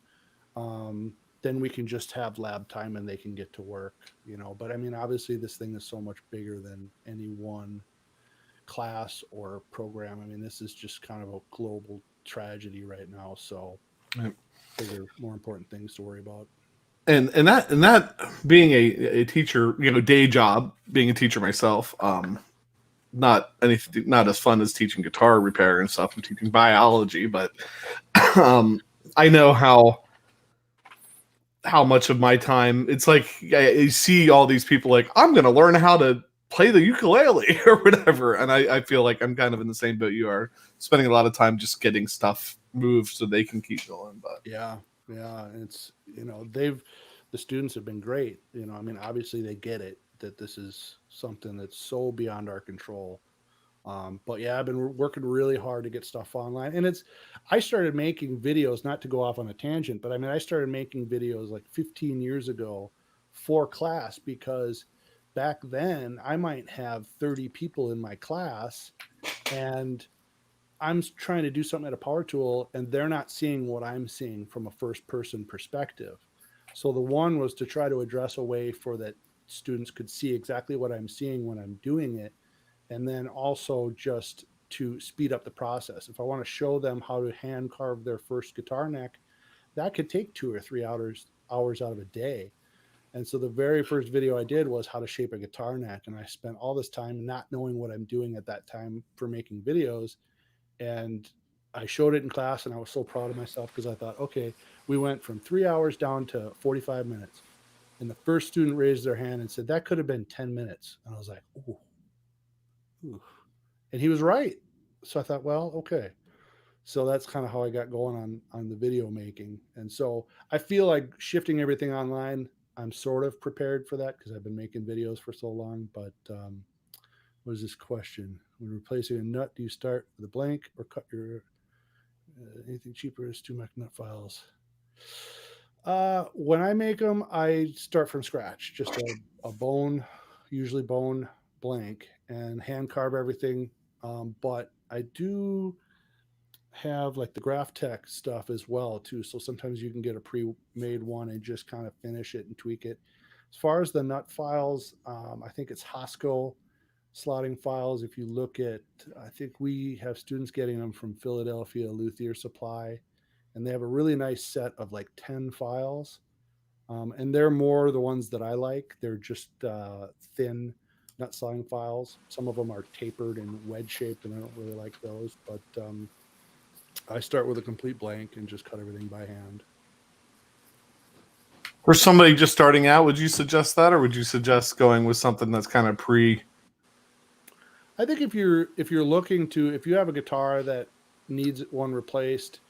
then we can just have lab time and they can get to work, you know. But I mean, obviously this thing is so much bigger than any one class or program. I mean, this is just kind of a global tragedy right now. So Yep. bigger, more important things to worry about. and that being a teacher, you know, day job, being a teacher myself, not anything, not as fun as teaching guitar repair and stuff. I'm teaching biology, but I know how much of my time it's like I see all these people like I'm going to learn how to play the ukulele or whatever, and I feel like I'm kind of in the same boat you are, spending a lot of time just getting stuff moved so they can keep going. But yeah, it's, you know, the students have been great. You know, I mean, obviously they get it that this is something that's so beyond our control. But yeah, I've been working really hard to get stuff online, and I started making videos, not to go off on a tangent, but I mean, I started making videos like 15 years ago for class because back then I might have 30 people in my class and I'm trying to do something at a power tool and they're not seeing what I'm seeing from a first person perspective. So the one was to try to address a way for that students could see exactly what I'm seeing when I'm doing it. And then also just to speed up the process. If I want to show them how to hand carve their first guitar neck, that could take 2 or 3 hours out of a day. And so the very first video I did was how to shape a guitar neck. And I spent all this time not knowing what I'm doing at that time for making videos. And I showed it in class and I was so proud of myself because I thought, okay, we went from 3 hours down to 45 minutes. And the first student raised their hand and said, that could have been 10 minutes. And I was like, ooh. And he was right. So I thought, well, okay. So that's kind of how I got going on the video making. And so I feel like shifting everything online, I'm sort of prepared for that because I've been making videos for so long. But what is this question? When replacing a nut, do you start with a blank or cut your anything cheaper is 2 mech nut files? When I make them, I start from scratch, just a bone, usually bone blank, and hand carve everything. But I do have like the Graph Tech stuff as well too. So sometimes you can get a pre-made one and just kind of finish it and tweak it. As far as the nut files, I think it's Hosco slotting files. If you look at, I think we have students getting them from Philadelphia Luthier Supply, and they have a really nice set of like 10 files. And they're more the ones that I like. They're just thin nut slotting files. Some of them are tapered and wedge shaped, and I don't really like those. But I start with a complete blank and just cut everything by hand. for somebody just starting out, would you suggest that, or would you suggest going with something that's kind of pre? I think if you're looking to, if you have a guitar that needs one replaced,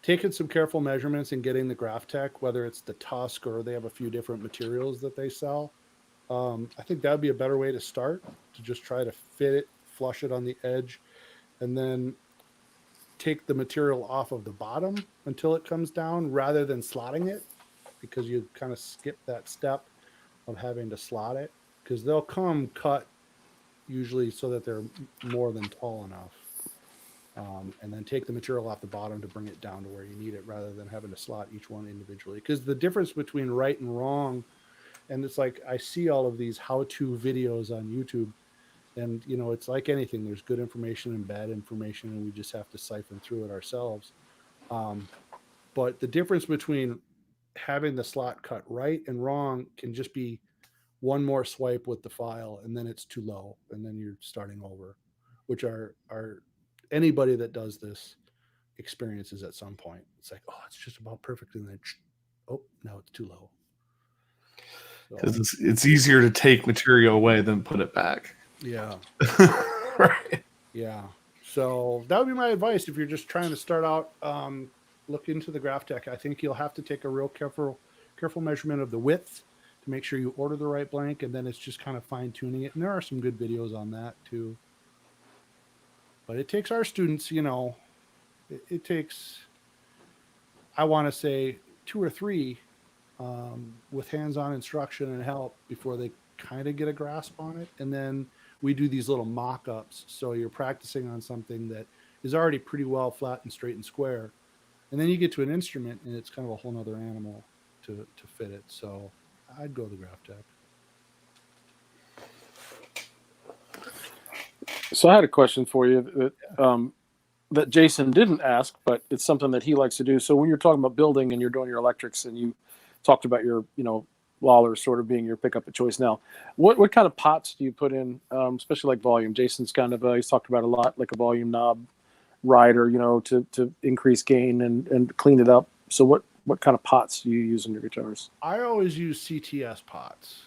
taking some careful measurements and getting the Graph Tech, whether it's the Tusk or they have a few different materials that they sell. I think that would be a better way to start, to just try to fit it, flush it on the edge, and then take the material off of the bottom until it comes down rather than slotting it. because you kind of skip that step of having to slot it, because they'll come cut usually so that they're more than tall enough. And then take the material off the bottom to bring it down to where you need it, rather than having to slot each one individually. Because the difference between right and wrong, and it's like I see all of these how-to videos on YouTube, and it's like anything. There's good information and bad information, and we just have to siphon through it ourselves. But the difference between having the slot cut right and wrong can just be one more swipe with the file, and then it's too low, and then you're starting over, which are anybody that does this experiences at some point. It's like, oh, it's just about perfect, and then oh, now it's too low. Because it's easier to take material away than put it back. Yeah. Right. Yeah. So that would be my advice if you're just trying to start out. Look into the Graphtec. I think you'll have to take a real careful measurement of the width to make sure you order the right blank, and then it's just kind of fine tuning it. And there are some good videos on that too. But it takes our students, it takes, I want to say, 2 or 3 with hands-on instruction and help before they kind of get a grasp on it. And then we do these little mock-ups. So you're practicing on something that is already pretty well flat and straight and square. And then you get to an instrument, and it's kind of a whole nother animal to fit it. So I'd go the Graphtec. So I had a question for you that Jason didn't ask, but it's something that he likes to do. So when you're talking about building and you're doing your electrics, and you talked about your, Lawler sort of being your pickup of choice now, what kind of pots do you put in, especially like volume? Jason's kind of, he's talked about a lot, like a volume knob rider, to increase gain and clean it up. So what kind of pots do you use in your guitars? I always use CTS pots.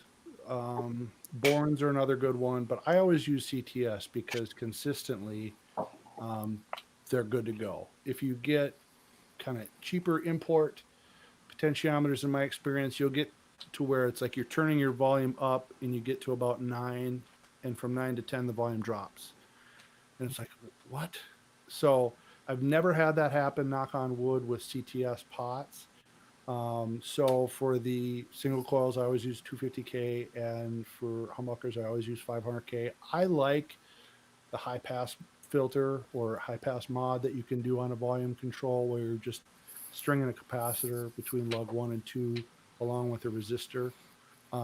Borns are another good one, but I always use CTS because consistently they're good to go. If you get kind of cheaper import potentiometers, in my experience, you'll get to where it's like you're turning your volume up and you get to about 9, and from 9 to 10 the volume drops, and it's like, what? So I've never had that happen, knock on wood, with CTS pots. So for the single coils, I always use 250K, and for humbuckers, I always use 500K. I like the high pass filter or high pass mod that you can do on a volume control, where you're just stringing a capacitor between lug 1 and 2 along with a resistor,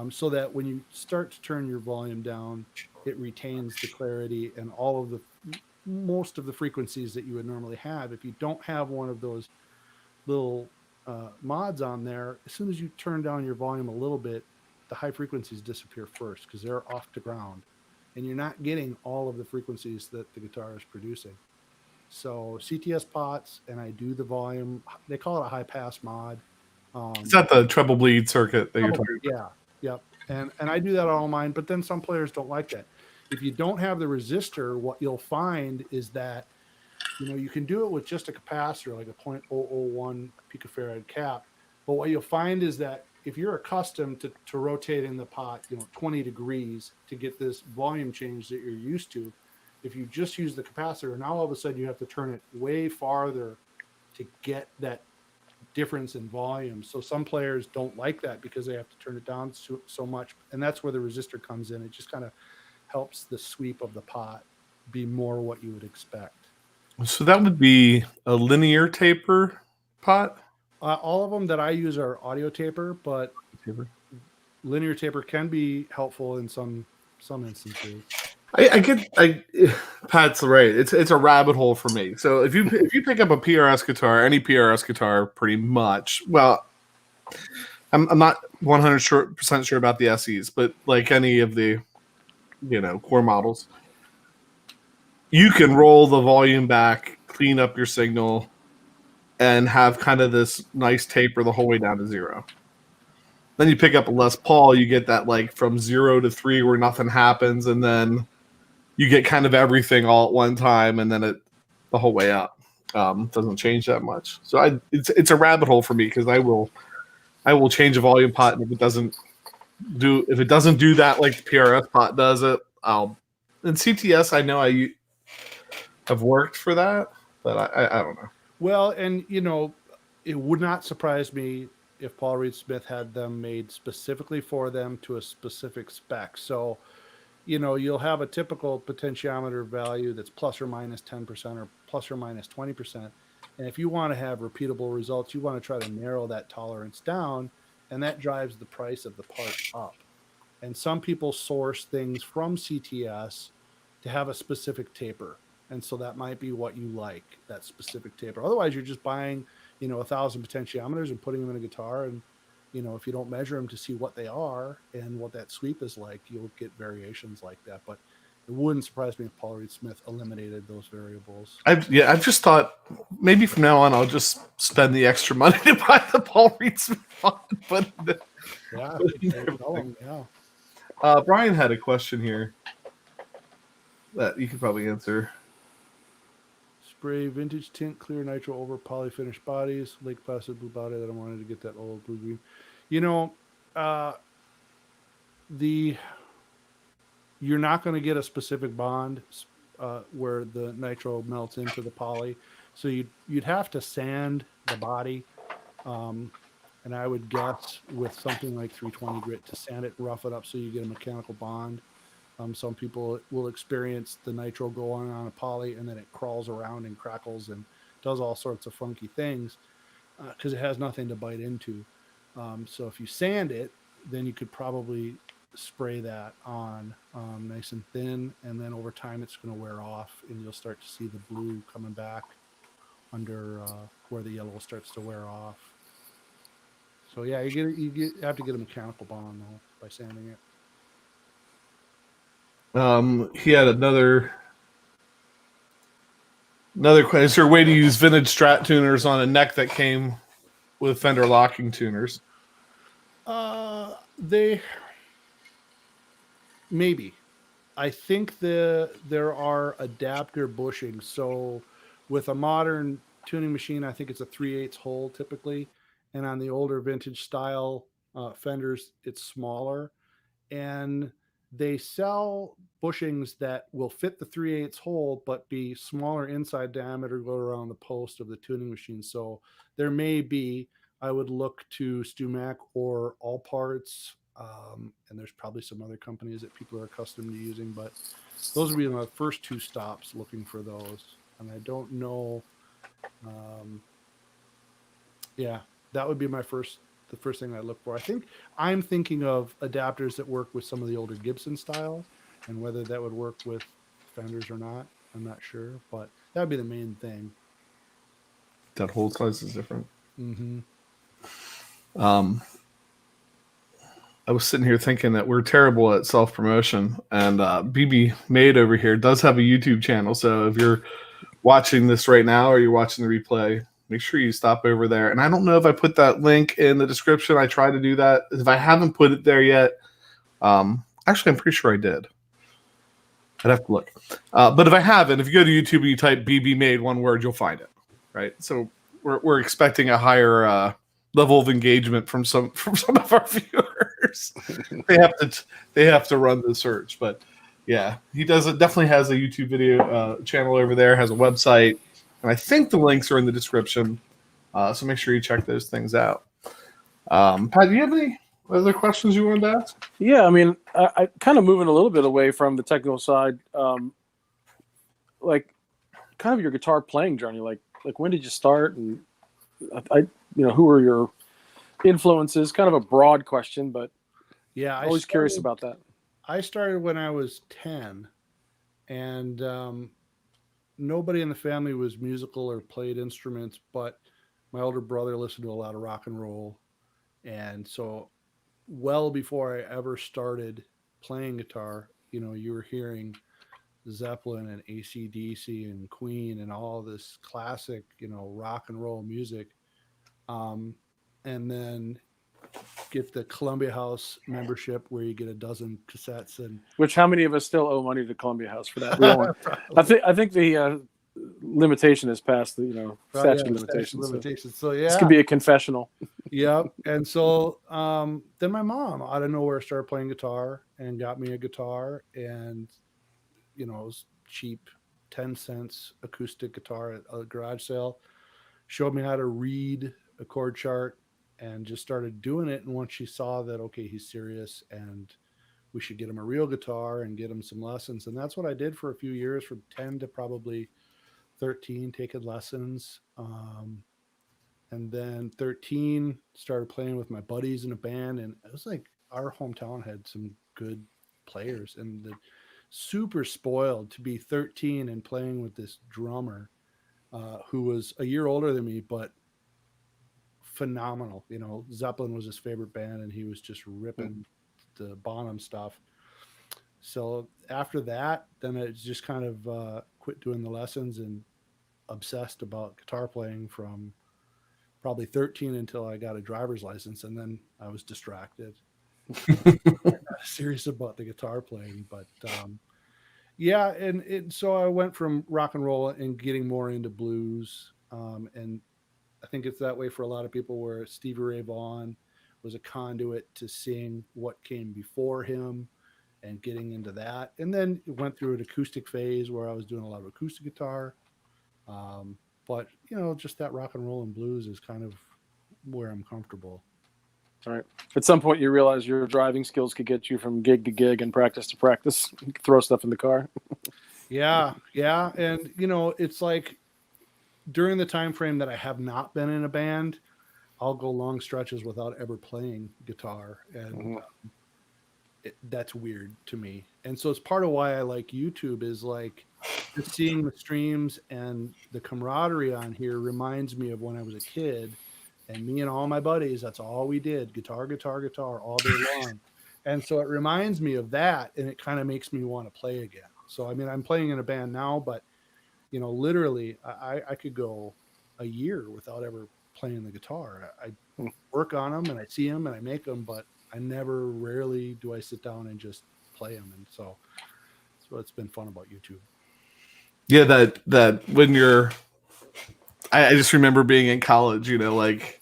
so that when you start to turn your volume down, it retains the clarity and all of most of the frequencies that you would normally have. If you don't have one of those little mods on there, as soon as you turn down your volume a little bit, the high frequencies disappear first because they're off to ground, and you're not getting all of the frequencies that the guitar is producing. So CTS pots, and I do the volume. They call it a high pass mod. Is that the treble bleed circuit that you're talking about? Yeah, yep. And I do that on all mine, but then some players don't like that. If you don't have the resistor, what you'll find is that you can do it with just a capacitor, like a 0.001 picofarad cap. But what you'll find is that if you're accustomed to rotating the pot, 20 degrees to get this volume change that you're used to, if you just use the capacitor, now all of a sudden you have to turn it way farther to get that difference in volume. So some players don't like that because they have to turn it down so much. And that's where the resistor comes in. It just kind of helps the sweep of the pot be more what you would expect. So that would be a linear taper pot? All of them that I use are audio taper, but linear taper can be helpful in some instances. Pat's right. It's a rabbit hole for me. So if you pick up a PRS guitar, any PRS guitar, pretty much. Well, I'm not 100% sure about the SEs, but like any of the core models, you can roll the volume back, clean up your signal, and have kind of this nice taper the whole way down to 0. Then you pick up a Les Paul, you get that like from 0 to 3 where nothing happens, and then you get kind of everything all at one time, and then the whole way up doesn't change that much. So it's a rabbit hole for me because I will change a volume pot, and if it doesn't do that like the PRS pot does it, and CTS I know I have worked for that, but I don't know. Well, and it would not surprise me if Paul Reed Smith had them made specifically for them to a specific spec. So, you'll have a typical potentiometer value that's plus or minus 10% or plus or minus 20%. And if you want to have repeatable results, you want to try to narrow that tolerance down, and that drives the price of the part up. And some people source things from CTS to have a specific taper. And so that might be what you like, that specific taper. Otherwise, you're just buying, 1,000 potentiometers and putting them in a guitar. And, if you don't measure them to see what they are and what that sweep is like, you'll get variations like that. But it wouldn't surprise me if Paul Reed Smith eliminated those variables. I've just thought maybe from now on I'll just spend the extra money to buy the Paul Reed Smith font. But Brian had a question here that you could probably answer. Spray vintage tint clear nitro over poly finished bodies, lake placid blue body that I wanted to get that old blue green. You're not going to get a specific bond where the nitro melts into the poly, so you'd have to sand the body, and I would guess with something like 320 grit to sand it, rough it up so you get a mechanical bond. Some people will experience the nitro going on a poly and then it crawls around and crackles and does all sorts of funky things because it has nothing to bite into. So if you sand it, then you could probably spray that on nice and thin, and then over time it's going to wear off and you'll start to see the blue coming back under where the yellow starts to wear off. So yeah, you have to get a mechanical bond though by sanding it. He had another question. Is there a way to use vintage Strat tuners on a neck that came with Fender locking tuners? They maybe. I think there are adapter bushings. So with a modern tuning machine, I think it's a 3/8 hole typically, and on the older vintage style Fenders, it's smaller, and they sell bushings that will fit the 3/8 hole, but be smaller inside diameter, go around the post of the tuning machine. So there may be, I would look to StuMac or All Parts, and there's probably some other companies that people are accustomed to using, but those would be my first two stops looking for those. And I don't know. That would be the first thing I look for. I'm thinking of adapters that work with some of the older Gibson styles, and whether that would work with Fenders or not, I'm not sure, but that would be the main thing. That hole size is different. Mm-hmm. I was sitting here thinking that we're terrible at self-promotion, and bbmade over here does have a YouTube channel. So if you're watching this right now or you're watching the replay, make sure you stop over there. And I don't know if I put that link in the description. I try to do that. If I haven't put it there yet, actually, I'm pretty sure I did. I'd have to look. But if I haven't, if you go to YouTube and you type bbmade, one word, you'll find it. Right. So we're expecting a higher level of engagement from some of our viewers. they have to run the search, but yeah, he definitely has a YouTube video channel over there, has a website, and I think the links are in the description. So make sure you check those things out. Pat, do you have any other questions you wanted to ask? Yeah, I mean, I kind of moving a little bit away from the technical side, like kind of your guitar playing journey. Like when did you start, and who were your influences? Kind of a broad question, but yeah, I'm always curious about that. I started when I was 10, and nobody in the family was musical or played instruments, but my older brother listened to a lot of rock and roll. And so well before I ever started playing guitar, you were hearing Zeppelin and AC/DC and Queen and all this classic, rock and roll music. And then get the Columbia House membership where you get a dozen cassettes. And which, how many of us still owe money to Columbia House for that? We don't I think the limitation is past the statute of limitations. So yeah, this could be a confessional. Yep. And so then my mom out of nowhere started playing guitar and got me a guitar, and it was cheap 10 cents acoustic guitar at a garage sale. Showed me how to read a chord chart, and just started doing it. And once she saw that, okay, he's serious and we should get him a real guitar and get him some lessons. And that's what I did for a few years, from 10 to probably 13, taking lessons. And then 13, started playing with my buddies in a band. And it was like our hometown had some good players, and super spoiled to be 13 and playing with this drummer who was a year older than me, but phenomenal. Zeppelin was his favorite band, and he was just ripping the Bonham stuff. So after that, then I just kind of quit doing the lessons and obsessed about guitar playing from probably 13 until I got a driver's license, and then I was distracted. Serious about the guitar playing, but yeah, and so I went from rock and roll and getting more into blues, and I think it's that way for a lot of people, where Stevie Ray Vaughan was a conduit to seeing what came before him and getting into that. And then went through an acoustic phase where I was doing a lot of acoustic guitar. But, just that rock and roll and blues is kind of where I'm comfortable. All right. At some point, you realize your driving skills could get you from gig to gig and practice to practice. You could throw stuff in the car. Yeah. And, it's like during the time frame that I have not been in a band, I'll go long stretches without ever playing guitar. And that's weird to me. And so it's part of why I like YouTube, is like just seeing the streams, and the camaraderie on here reminds me of when I was a kid, and me and all my buddies, that's all we did. Guitar all day long. And so it reminds me of that, and it kind of makes me want to play again. So, I mean, I'm playing in a band now, but literally I could go a year without ever playing the guitar. I work on them and I see them and I make them, but rarely do I sit down and just play them. And so that's what's been fun about YouTube. Yeah, that when I just remember being in college, like,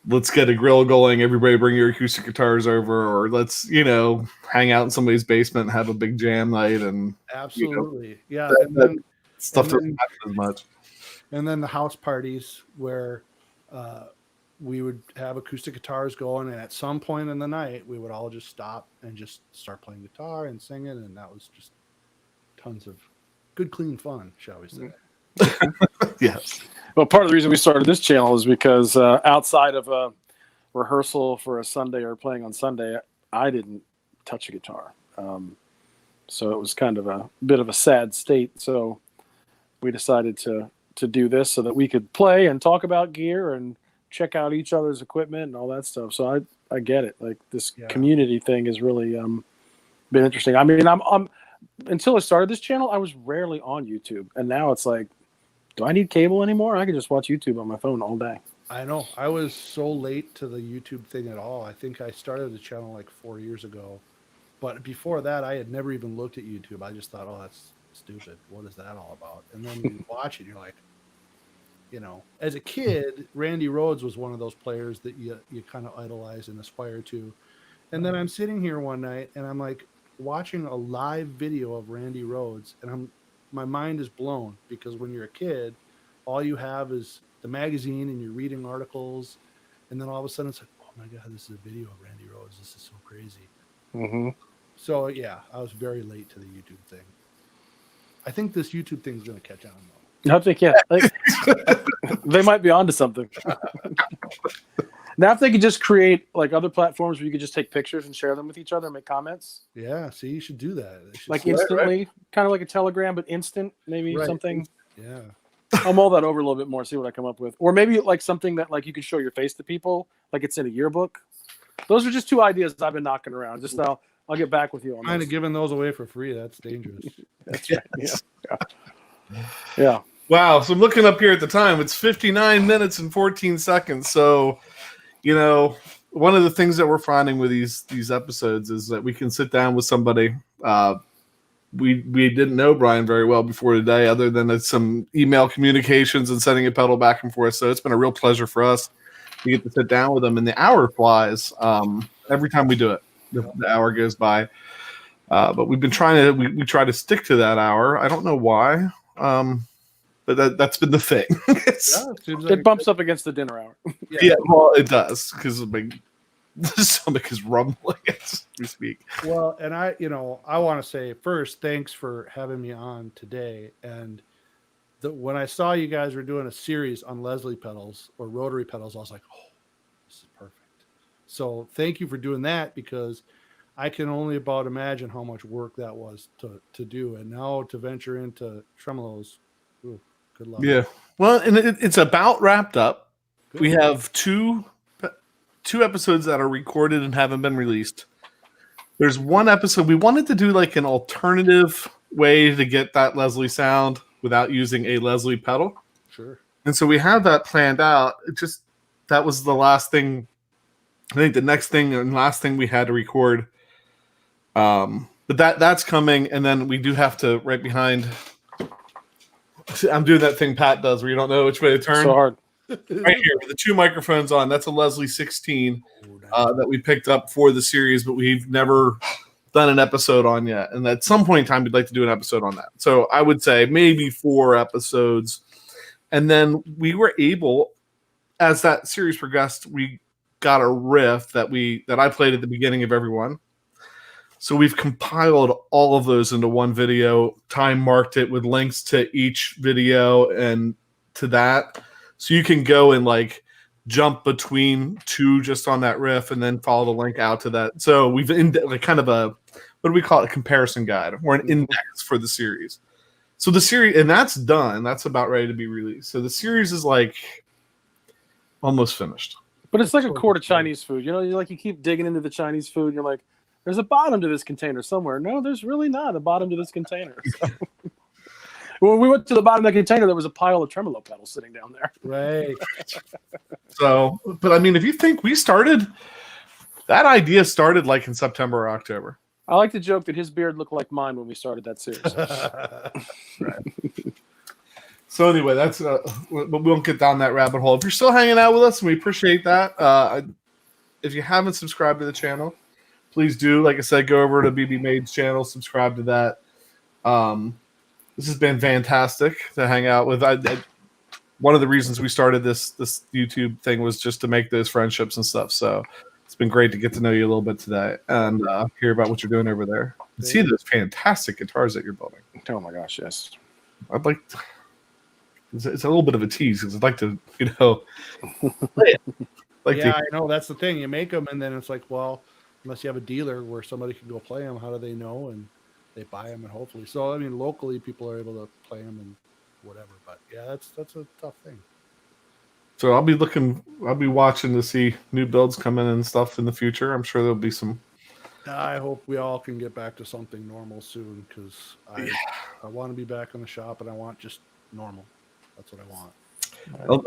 let's get a grill going, everybody bring your acoustic guitars over, or let's, hang out in somebody's basement and have a big jam night. And absolutely. Yeah. Stuff doesn't happen as much. And then the house parties where we would have acoustic guitars going, and at some point in the night, we would all just stop and just start playing guitar and singing, and that was just tons of good, clean fun, shall we say. Yes. Well, part of the reason we started this channel is because outside of a rehearsal for a Sunday or playing on Sunday, I didn't touch a guitar. So it was kind of a bit of a sad state. So we decided to do this so that we could play and talk about gear and check out each other's equipment and all that stuff. So I get it. Like, this community thing has really been interesting. I mean, I'm until I started this channel, I was rarely on YouTube, and now it's like, do I need cable anymore? I can just watch YouTube on my phone all day. I know. I was so late to the YouTube thing at all. I think I started the channel like 4 years ago, but before that, I had never even looked at YouTube. I just thought, oh, that's stupid. What is that all about? And then you watch it, you're like, as a kid, Randy Rhoads was one of those players that you kind of idolize and aspire to. And then I'm sitting here one night and I'm like watching a live video of Randy Rhoads, and my mind is blown, because when you're a kid, all you have is the magazine and you're reading articles, and then all of a sudden it's like, oh my God, this is a video of Randy Rhoads. This is so crazy. Mm-hmm. So yeah, I was very late to the YouTube thing. I think this YouTube thing is going to catch on though. I think, yeah, they might be onto something. Now, if they could just create like other platforms where you could just take pictures and share them with each other and make comments. Yeah, see, you should do that. Like instantly, kind of like a Telegram, but instant, maybe something. Yeah. I'll mull that over a little bit more, see what I come up with. Or maybe like something that like you can show your face to people, like it's in a yearbook. Those are just two ideas I've been knocking around. Just I'll get back with you on kind of giving those away for free. That's dangerous. That's right. Yeah. Wow. So I'm looking up here at the time. It's 59 minutes and 14 seconds. So, one of the things that we're finding with these episodes is that we can sit down with somebody. We didn't know Brian very well before today, other than some email communications and sending a pedal back and forth. So it's been a real pleasure for us to get to sit down with him. And the hour flies every time we do it. The hour goes by. But we've been trying to we try to stick to that hour. I don't know why. but that's been the thing. It bumps up against the dinner hour. Yeah, well, it does because the stomach is rumbling as we speak. Well, and I want to say first, thanks for having me on today. And when I saw you guys were doing a series on Leslie pedals or rotary pedals, I was like, oh, this is perfect. So thank you for doing that, because I can only about imagine how much work that was to do. And now to venture into tremolos, ooh, good luck. Yeah. Well, and it's about wrapped up. Good. We have two episodes that are recorded and haven't been released. There's one episode we wanted to do like an alternative way to get that Leslie sound without using a Leslie pedal. Sure. And so we had that planned out. That was the last thing. I think the next thing and last thing we had to record. But that's coming, and then we do have to right behind. I'm doing that thing Pat does where you don't know which way to turn. So hard. Right here with the two microphones on. That's a Leslie 16 that we picked up for the series, but we've never done an episode on yet. And at some point in time, we'd like to do an episode on that. So I would say maybe 4 episodes. And then we were able, as that series progressed, we got a riff that I played at the beginning of every one. So we've compiled all of those into one video, time marked it with links to each video and to that. So you can go and like jump between 2 just on that riff and then follow the link out to that. So we've like kind of a, what do we call it? A comparison guide or an index for the series. So the series, and that's done. That's about ready to be released. So the series is like almost finished. But it's like a quart of Chinese food. You keep digging into the Chinese food and you're like, there's a bottom to this container somewhere. No, there's really not a bottom to this container. So. When we went to the bottom of the container, there was a pile of tremolo pedals sitting down there. Right. So, but I mean, if you think that idea started like in September or October. I like to joke that his beard looked like mine when we started that series. Right. So anyway, that's we won't get down that rabbit hole. If you're still hanging out with us, and we appreciate that. If you haven't subscribed to the channel, please do. Like I said, go over to bbmade's channel, subscribe to that. This has been fantastic to hang out with. One of the reasons we started this YouTube thing was just to make those friendships and stuff. So it's been great to get to know you a little bit today and hear about what you're doing over there. And see those fantastic guitars that you're building. Oh my gosh, yes. I'd like. It's a little bit of a tease because I'd like to, play it. I know that's the thing. You make them, and then it's like, well, unless you have a dealer where somebody can go play them, how do they know? And they buy them, and hopefully, so I mean, locally people are able to play them and whatever. But yeah, that's a tough thing. So I'll be watching to see new builds come in and stuff in the future. I'm sure there'll be some. I hope we all can get back to something normal soon, because I want to be back in the shop, and I want just normal. That's what I want.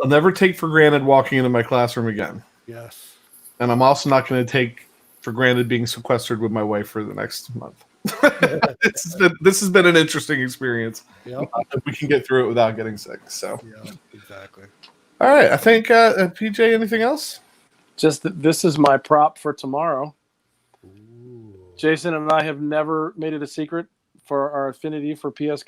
I'll never take for granted walking into my classroom again. Yes. And I'm also not going to take for granted being sequestered with my wife for the next month. This has been an interesting experience. Yep. We can get through it without getting sick. So. Yeah, exactly. All right. I think, PJ, anything else? Just that this is my prop for tomorrow. Ooh. Jason and I have never made it a secret for our affinity for PRS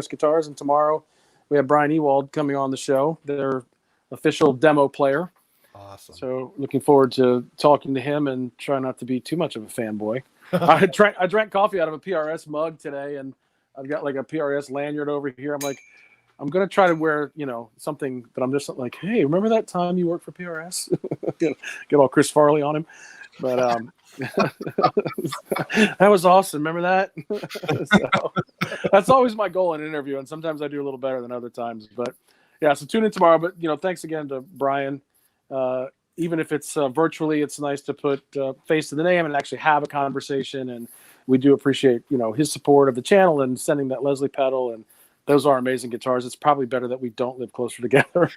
guitars, and tomorrow we have Brian Ewald coming on the show, their official demo player. Awesome. So looking forward to talking to him and try not to be too much of a fanboy. I drank coffee out of a PRS mug today, and I've got like a PRS lanyard over here. I'm like, I'm going to try to wear, something that I'm just like, hey, remember that time you worked for PRS? Get all Chris Farley on him. But that was awesome. Remember that? So, that's always my goal in an interview, and sometimes I do a little better than other times. But yeah, so tune in tomorrow. But thanks again to Brian. Even if it's virtually, it's nice to put face to the name and actually have a conversation. And we do appreciate his support of the channel and sending that Leslie pedal. And those are amazing guitars. It's probably better that we don't live closer together.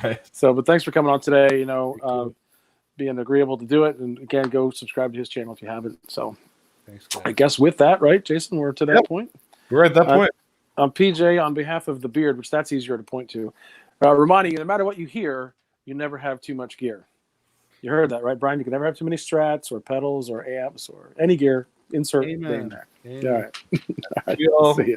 But thanks for coming on today. Being agreeable to do it, and again, go subscribe to his channel if you haven't. So, thanks, I guess with that, right, Jason, we're to that point. We're at that point. I'm PJ on behalf of the Beard, which that's easier to point to. Reminding you, no matter what you hear, you never have too much gear. You heard that, right, Brian? You can never have too many strats or pedals or amps or any gear. Insert in there. Amen. All right. See you all. See you.